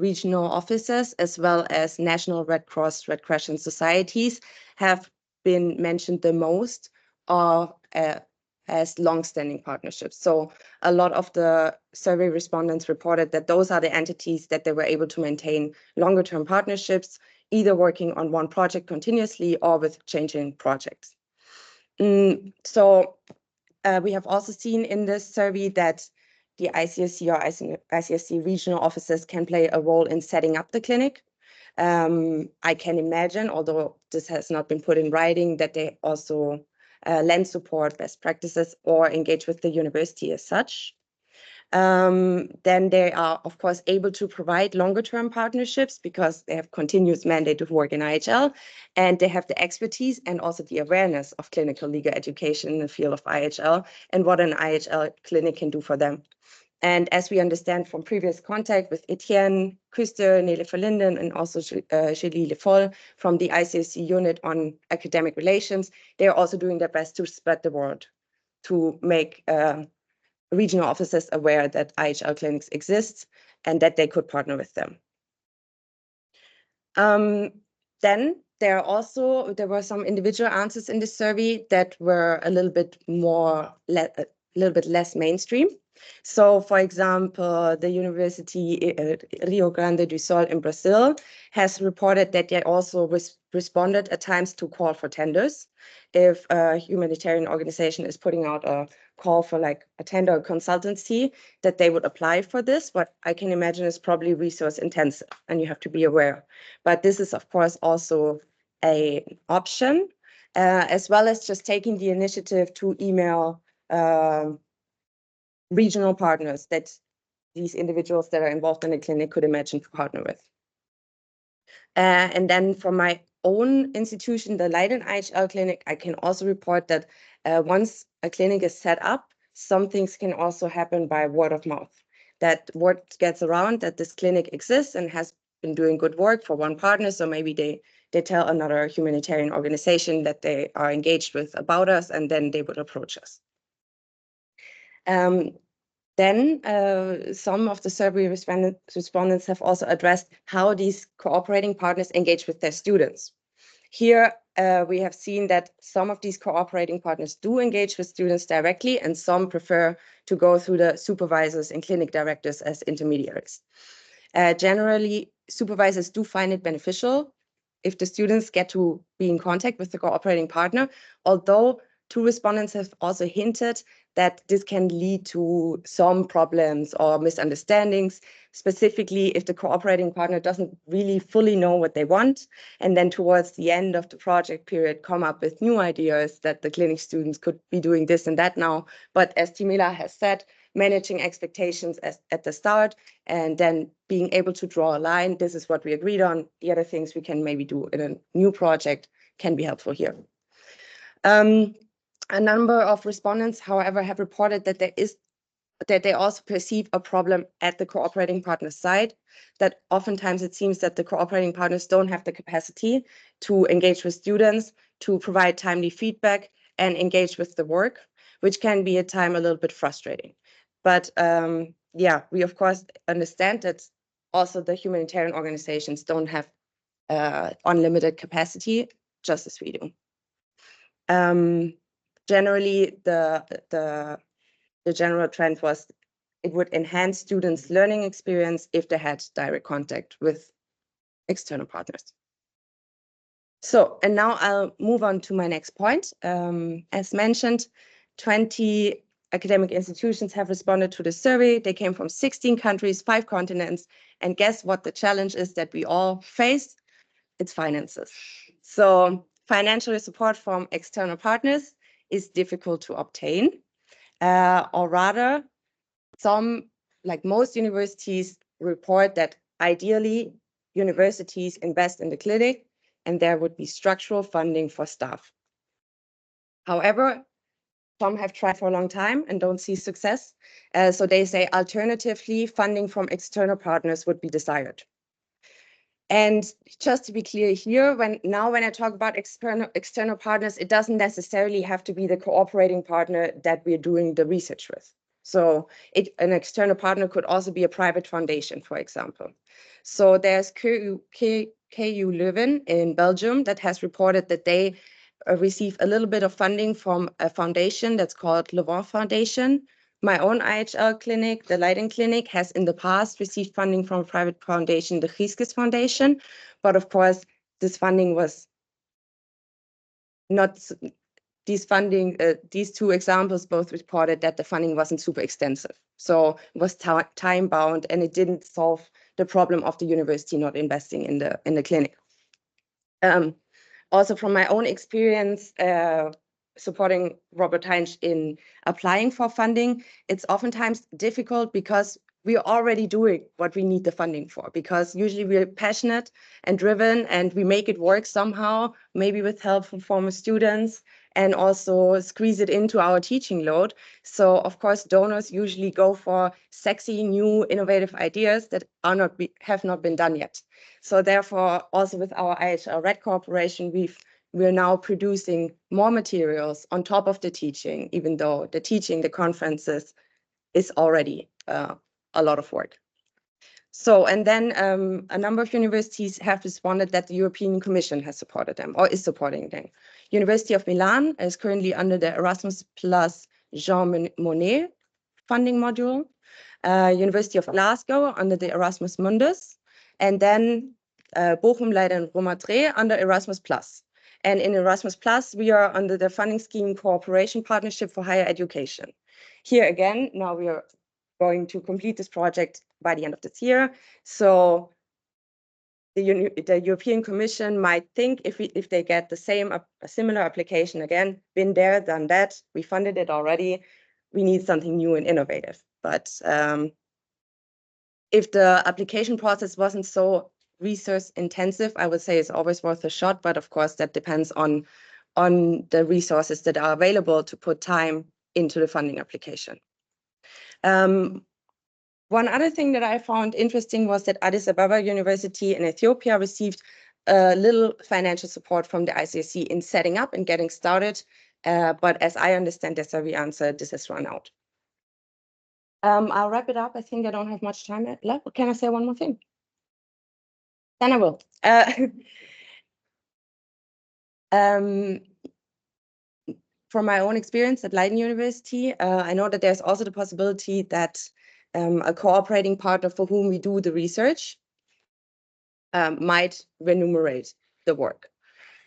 regional offices, as well as National Red Cross, Red Crescent societies have been mentioned the most as long-standing partnerships. So a lot of the survey respondents reported that those are the entities that they were able to maintain longer-term partnerships, either working on one project continuously or with changing projects. So we have also seen in this survey that the ICRC or ICRC regional offices can play a role in setting up the clinic. I can imagine, although this has not been put in writing, that they also lend support, best practices, or engage with the university as such. Then they are, of course, able to provide longer-term partnerships because they have continuous mandate of work in IHL, and they have the expertise and also the awareness of clinical legal education in the field of IHL and what an IHL clinic can do for them. And as we understand from previous contact with Etienne, Küster, Nele Verlinden, and also Julie Le Foll from the ICRC unit on academic relations, they are also doing their best to spread the word, to make regional offices aware that IHL clinics exist and that they could partner with them. Then there were some individual answers in this survey that were a little bit less mainstream. So, for example, the University Rio Grande do Sul in Brazil has reported that they also responded at times to call for tenders. If a humanitarian organization is putting out a call for like a tender or consultancy, that they would apply for this. What I can imagine is probably resource intensive, and you have to be aware. But this is, of course, also an option, as well as just taking the initiative to email regional partners that these individuals that are involved in the clinic could imagine to partner with. And then from my own institution, the Leiden IHL clinic, I can also report that once a clinic is set up, some things can also happen by word of mouth. That word gets around that this clinic exists and has been doing good work for one partner, so maybe they tell another humanitarian organization that they are engaged with about us, and then they would approach us. Then some of the survey respondents have also addressed how these cooperating partners engage with their students. Here, we have seen that some of these cooperating partners do engage with students directly, and some prefer to go through the supervisors and clinic directors as intermediaries. Generally, supervisors do find it beneficial if the students get to be in contact with the cooperating partner, although two respondents have also hinted that this can lead to some problems or misunderstandings, specifically if the cooperating partner doesn't really fully know what they want, and then towards the end of the project period come up with new ideas that the clinic students could be doing this and that now. But as Timila has said, managing expectations at the start and then being able to draw a line, this is what we agreed on. The other things we can maybe do in a new project can be helpful here. A number of respondents, however, have reported that they also perceive a problem at the cooperating partner side, that oftentimes it seems that the cooperating partners don't have the capacity to engage with students, to provide timely feedback and engage with the work, which can be at time a little bit frustrating. But yeah, we of course understand that also the humanitarian organizations don't have unlimited capacity, just as we do. Generally, the general trend was it would enhance students' learning experience if they had direct contact with external partners. So, and now I'll move on to my next point. As mentioned, 20 academic institutions have responded to the survey. They came from 16 countries, 5 continents. And guess what the challenge is that we all face? It's finances. So financial support from external partners is difficult to obtain, or rather, some, like most universities, report that ideally universities invest in the clinic and there would be structural funding for staff. However, some have tried for a long time and don't see success. So they say alternatively, funding from external partners would be desired. And just to be clear here, when I talk about external partners, it doesn't necessarily have to be the cooperating partner that we're doing the research with. So an external partner could also be a private foundation, for example. So there's KU Leuven in Belgium that has reported that they receive a little bit of funding from a foundation that's called Leuven Foundation. My own IHL clinic, the Leiden Clinic, has in the past received funding from a private foundation, the Gieskes Foundation. But of course, this funding was not, these two examples both reported that the funding wasn't super extensive. So it was time bound and it didn't solve the problem of the university not investing in the clinic. Also from my own experience, supporting Robert Heinz in applying for funding, it's oftentimes difficult because we're already doing what we need the funding for, because usually we're passionate and driven and we make it work somehow, maybe with help from former students, and also squeeze it into our teaching load. So of course, donors usually go for sexy, new, innovative ideas that have not been done yet. So therefore, also with our IHL RED Corporation, we're now producing more materials on top of the teaching, even though the teaching, the conferences, is already a lot of work. So, and then a number of universities have responded that the European Commission has supported them or is supporting them. University of Milan is currently under the Erasmus Plus Jean Monnet funding module. University of Glasgow under the Erasmus Mundus. And then Bochum, Leiden, and Roma-Tre under Erasmus Plus. And in Erasmus Plus, we are under the funding scheme Cooperation Partnership for Higher Education. Here again, now we are going to complete this project by the end of this year. So the European Commission might think if they get a similar application again, been there, done that, we funded it already, we need something new and innovative. But if the application process wasn't so resource intensive, I would say it's always worth a shot. But of course, that depends on the resources that are available to put time into the funding application. One other thing that I found interesting was that Addis Ababa University in Ethiopia received a little financial support from the ICRC in setting up and getting started. But as I understand the survey answer, this has run out. I'll wrap it up. I think I don't have much time left. Can I say one more thing? Then I will. From my own experience at Leiden University, I know that there's also the possibility that a cooperating partner for whom we do the research might remunerate the work,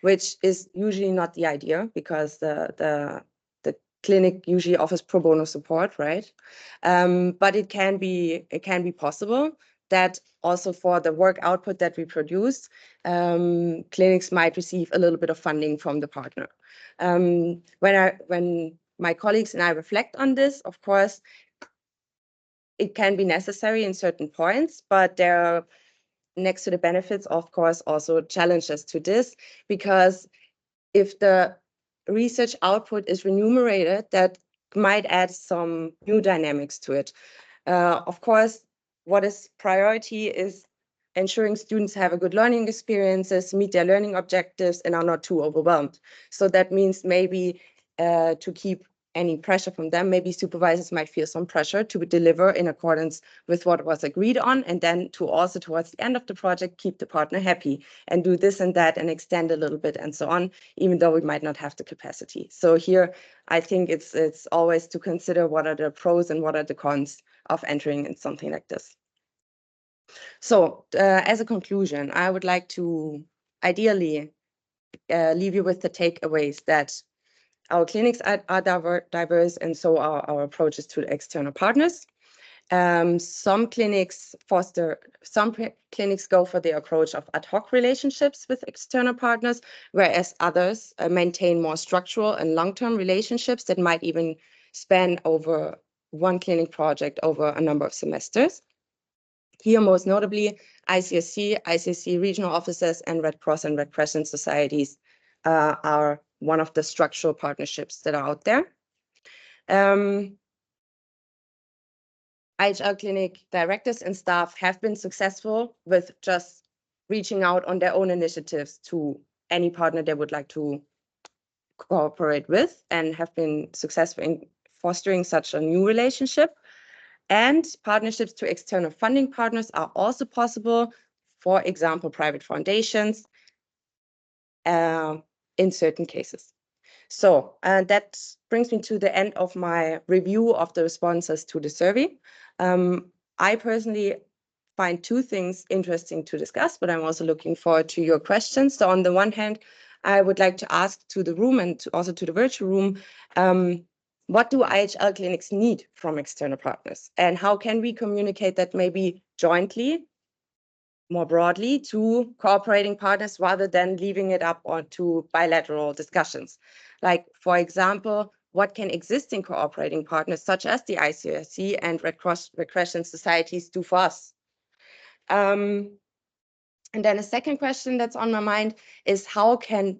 which is usually not the idea because the clinic usually offers pro bono support, right? But it can be possible that also for the work output that we produce, clinics might receive a little bit of funding from the partner. When my colleagues and I reflect on this, of course, it can be necessary in certain points, but there are, next to the benefits, of course, also challenges to this, because if the research output is remunerated, that might add some new dynamics to it. Of course, what is priority is ensuring students have a good learning experiences, meet their learning objectives, and are not too overwhelmed. So that means maybe to keep any pressure from them. Maybe supervisors might feel some pressure to deliver in accordance with what was agreed on, and then to also towards the end of the project, keep the partner happy and do this and that and extend a little bit and so on, even though we might not have the capacity. So here, I think it's always to consider what are the pros and what are the cons of entering in something like this. So as a conclusion, I would like to ideally leave you with the takeaways that our clinics are diverse, and so are our approaches to the external partners. Some clinics go for the approach of ad hoc relationships with external partners, whereas others maintain more structural and long-term relationships that might even span over one clinic project over a number of semesters. Here, most notably, ICRC regional offices, and Red Cross and Red Crescent societies are one of the structural partnerships that are out there. IHL clinic directors and staff have been successful with just reaching out on their own initiatives to any partner they would like to cooperate with, and have been successful in fostering such a new relationship. And partnerships to external funding partners are also possible, for example, private foundations in certain cases. So that brings me to the end of my review of the responses to the survey. I personally find two things interesting to discuss, but I'm also looking forward to your questions. So on the one hand, I would like to ask to the room and also to the virtual room, what do IHL clinics need from external partners? And how can we communicate that maybe jointly, more broadly, to cooperating partners rather than leaving it up or to bilateral discussions? Like, for example, what can existing cooperating partners such as the ICRC and Red Cross Red Crescent societies do for us? And then a second question that's on my mind is, how can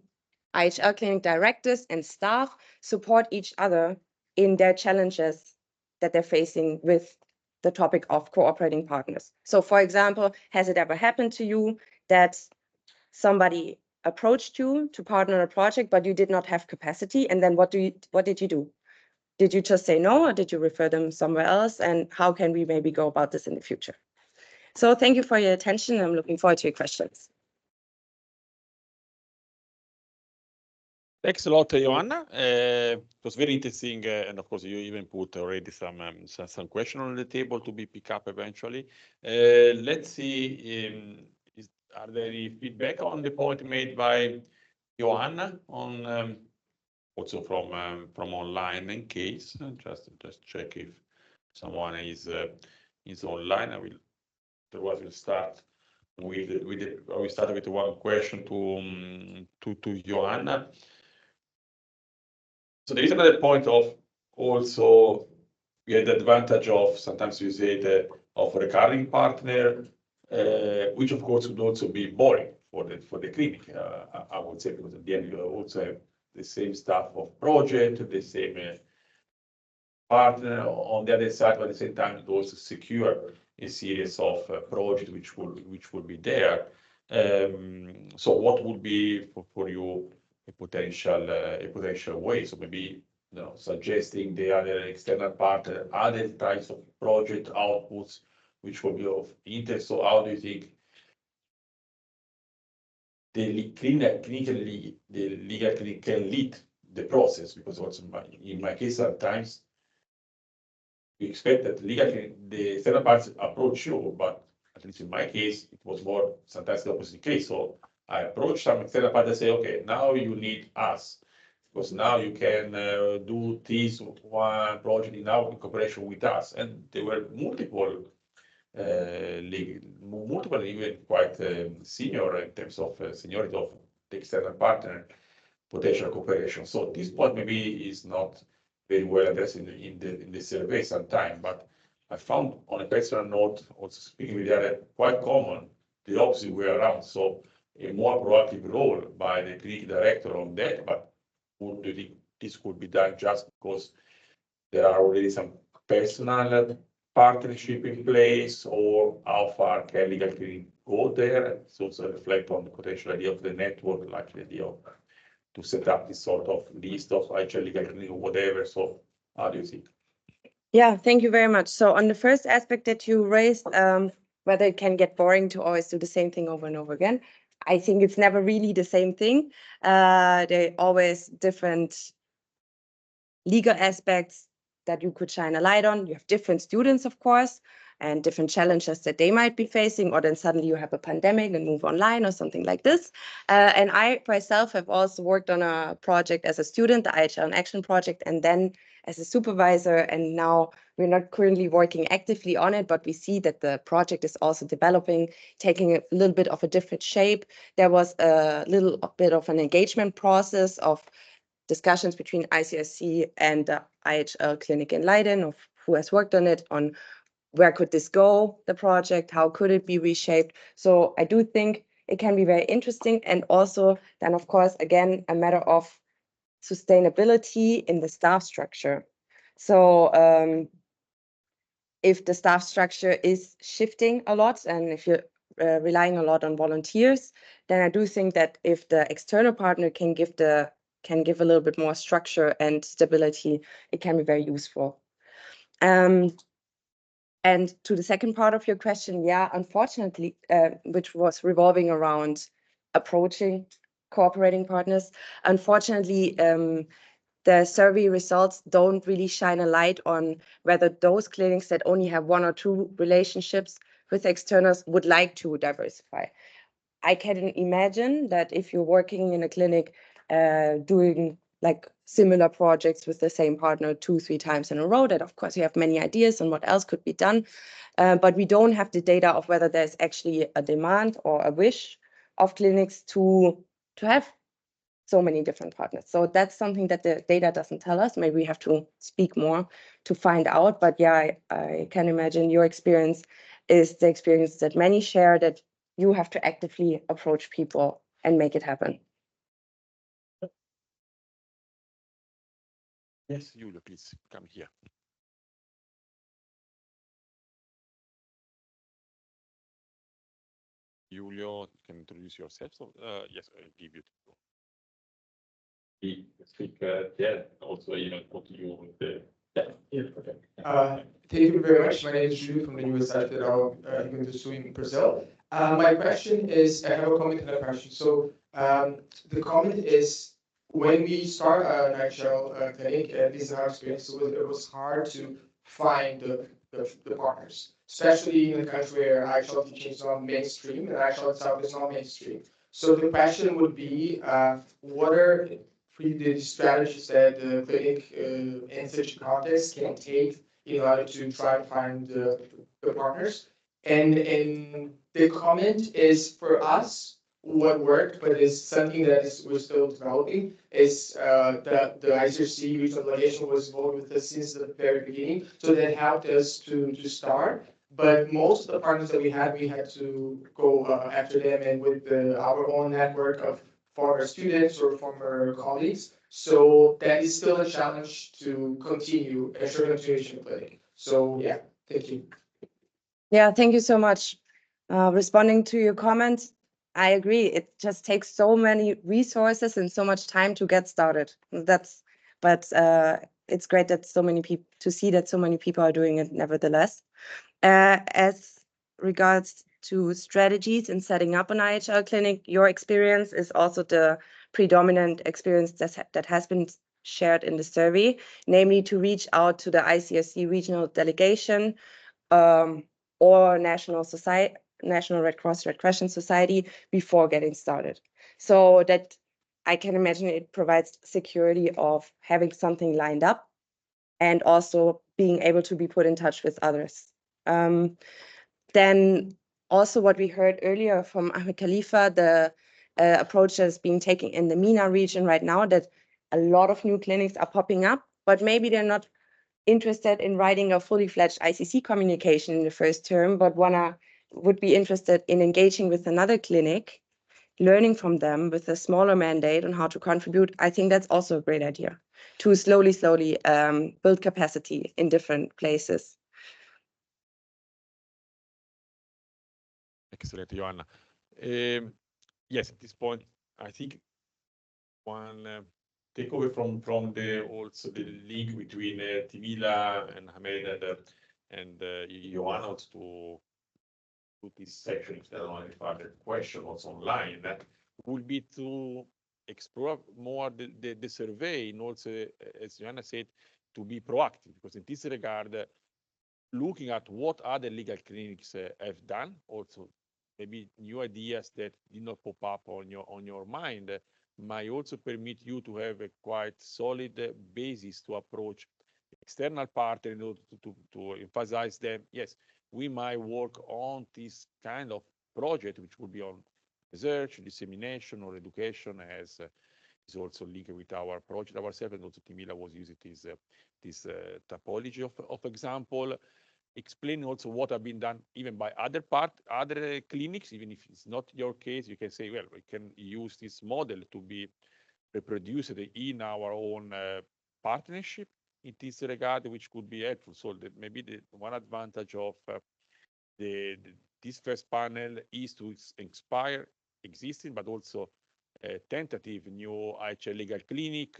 IHL clinic directors and staff support each other in their challenges that they're facing with the topic of cooperating partners? So, for example, has it ever happened to you that somebody approached you to partner a project, but you did not have capacity? And then what did you do? Did you just say no, or did you refer them somewhere else? And how can we maybe go about this in the future? So thank you for your attention. I'm looking forward to your questions. Thanks a lot, Joanna. It was very interesting, and of course, you even put already some questions on the table to be picked up eventually. Let's see, are there any feedback on the point made by Joanna on also from online? In case, just check if someone is online. Otherwise, we'll start we started with one question to Joanna. So there is another point of also we had the advantage of sometimes you say of a recurring partner, which of course would also be boring for the clinic. I would say, because at the end you also have the same staff of project, the same partner on the other side, but at the same time to also secure a series of projects which will be there. So what would be for you a potential way? So maybe suggesting the other external partner, other types of project outputs which will be of interest. So how do you think the legal clinic can lead the process? Because also in my case, sometimes we expect that legally the external parties approach you, but at least in my case, it was more sometimes the opposite case. So I approach some external party and say, okay, now you need us, because now you can do this one project in cooperation with us. And there were multiple, even quite senior in terms of seniority of the external partner potential cooperation. So this point maybe is not very well addressed in the survey sometime, but I found on a personal note, also speaking with the other, quite common, the opposite way around. So a more proactive role by the clinic director on that, but would you think this could be done just because there are already some personal partnership in place, or how far can legal clinic go there? And it's also reflect on the potential idea of the network, like the idea of to set up this sort of list of IHL legal clinic or whatever. So How do you see? Yeah, thank you very much. So on the first aspect that you raised, whether it can get boring to always do the same thing over and over again, I think it's never really the same thing. There are always different legal aspects that you could shine a light on. You have different students, of course, and different challenges that they might be facing, or then suddenly you have a pandemic and move online or something like this. And I myself have also worked on a project as a student, the IHL in Action project, and then as a supervisor. And now we're not currently working actively on it, but we see that the project is also developing, taking a little bit of a different shape. There was a little bit of an engagement process of discussions between ICRC and the IHL clinic in Leiden, of who has worked on it, on where could this go, the project, how could it be reshaped. So I do think it can be very interesting, and also then, of course, again, a matter of sustainability in the staff structure. So if the staff structure is shifting a lot, and if you're relying a lot on volunteers, then I do think that if the external partner can give a little bit more structure and stability, it can be very useful. And to the second part of your question, yeah, unfortunately, which was revolving around approaching cooperating partners, unfortunately, the survey results don't really shine a light on whether those clinics that only have one or two relationships with externals would like to diversify. I can imagine that if you're working in a clinic doing like similar projects with the same partner 2-3 times in a row, that of course you have many ideas on what else could be done, but we don't have the data of whether there's actually a demand or a wish of clinics to have so many different partners. So that's something that the data doesn't tell us. Maybe we have to speak more to find out. But yeah, I can imagine your experience is the experience that many share, that you have to actively approach people and make it happen. Yes, Julia, please come here. Julio, you can introduce yourself. So, yes, I'll give you the speaker. Yeah, also, put you with the. Yeah, okay. Thank you very much. My name is Julio from the Universidade Federal Rio do Sul in Brazil. My question is, I have a comment and a question. So the comment is, when we start an IHL clinic, at least in our experience, it was hard to find the partners, especially in a country where IHL teaching is not mainstream and IHL itself is not mainstream. So the question would be, what are the strategies that the clinic in such a context can take in order to try to find the partners? And the comment is, for us, what worked, but is something that we're still developing, is that the ICRC regional delegation was involved with us since the very beginning, so that helped us to start. But most of the partners that we had to go after them, and with our own network of former students or former colleagues. So that is still a challenge to continue ensure continuation clinic. So yeah, thank you. Yeah, thank you so much. Responding to your comments, I agree. It just takes so many resources and so much time to get started. But it's great that so many people, to see that so many people are doing it nevertheless. As regards to strategies in setting up an IHL clinic, your experience is also the predominant experience that has been shared in the survey, namely to reach out to the ICRC regional delegation or National Red Cross Red Crescent Society before getting started. So that I can imagine it provides security of having something lined up and also being able to be put in touch with others. Then also what we heard earlier from Ahmed Khalifa, the approach that is being taken in the MENA region right now, that a lot of new clinics are popping up, but maybe they're not interested in writing a fully fledged ICC communication in the first term, but would be interested in engaging with another clinic, learning from them with a smaller mandate on how to contribute. I think that's also a great idea, to slowly build capacity in different places. Excellent, Joanna. Yes, at this point, I think one take over from the also the link between Timila and Hamed and Joanna to this section. If there are any further questions also online, that would be to explore more the survey, and also, as Joanna said, to be proactive, because in this regard, looking at what other legal clinics have done, also maybe new ideas that did not pop up on your mind, might also permit you to have a quite solid basis to approach external partner in order to emphasize them. Yes, we might work on this kind of project, which would be on research, dissemination, or education, as is also linked with our project ourselves, and also Timila was using this typology of example, explaining also what have been done even by other clinics. Even if it's not your case, you can say, well, we can use this model to be reproduced in our own partnership in this regard, which could be helpful. So that maybe the one advantage of this first panel is to inspire existing, but also tentative new IHL legal clinic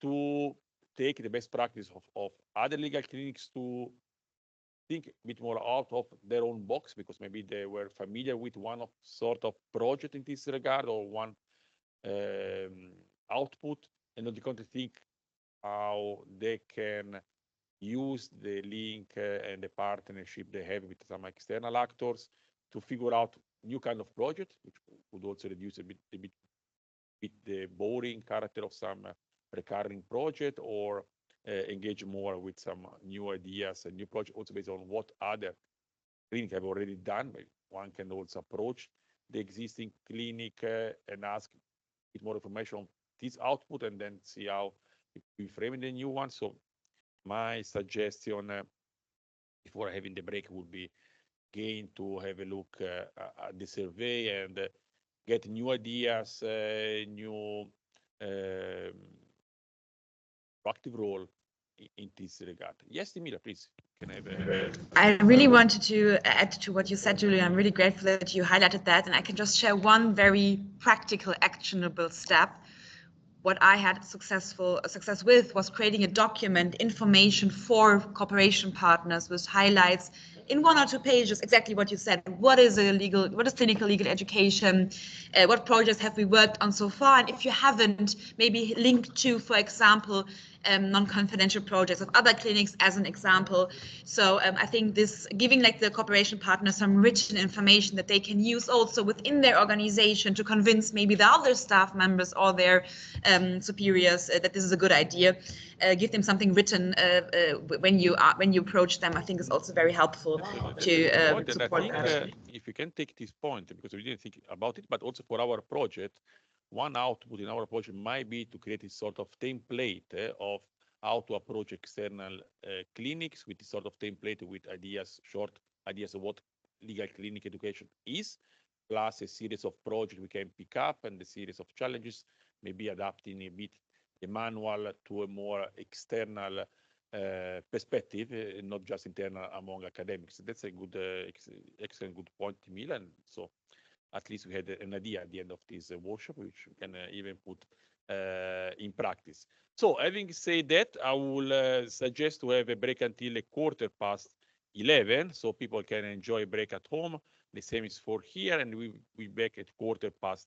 to take the best practice of other legal clinics to think a bit more out of their own box, because maybe they were familiar with one sort of project in this regard, or one output, and on the contrary, think how they can use the link and the partnership they have with some external actors to figure out new kind of project, which would also reduce a bit the boring character of some recurring project, or engage more with some new ideas and new projects, also based on what other clinics have already done. One can also approach the existing clinic and ask a bit more information on this output, and then see how we frame the new one. So my suggestion before having the break would be, again, to have a look at the survey and get new ideas, new proactive role in this regard. Yes, Timila, please. Can I have I really wanted to add to what you said, Julia. I'm really grateful that you highlighted that, and I can just share one very practical, actionable step. What I had success with was creating a document, information for cooperation partners, with highlights in 1 or 2 pages, exactly what you said. What is clinical legal education? What projects have we worked on so far? And if you haven't, maybe link to, for example, non-confidential projects of other clinics as an example. So I think this giving the cooperation partners some written information that they can use also within their organization to convince maybe the other staff members or their superiors that this is a good idea. Give them something written when you approach them, I think is also very helpful to support that. If you can take this point, because we didn't think about it, but also for our project, one output in our project might be to create a sort of template of how to approach external clinics, with this sort of template with short ideas of what legal clinic education is, plus a series of projects we can pick up and a series of challenges, maybe adapting a bit the manual to a more external perspective, not just internal among academics. That's a good, excellent, good point, Timila. And so at least we had an idea at the end of this workshop, which we can even put in practice. So having said that, I will suggest to have a break until 11:15, so people can enjoy a break at home. The same is for here, and we'll be back at 11:15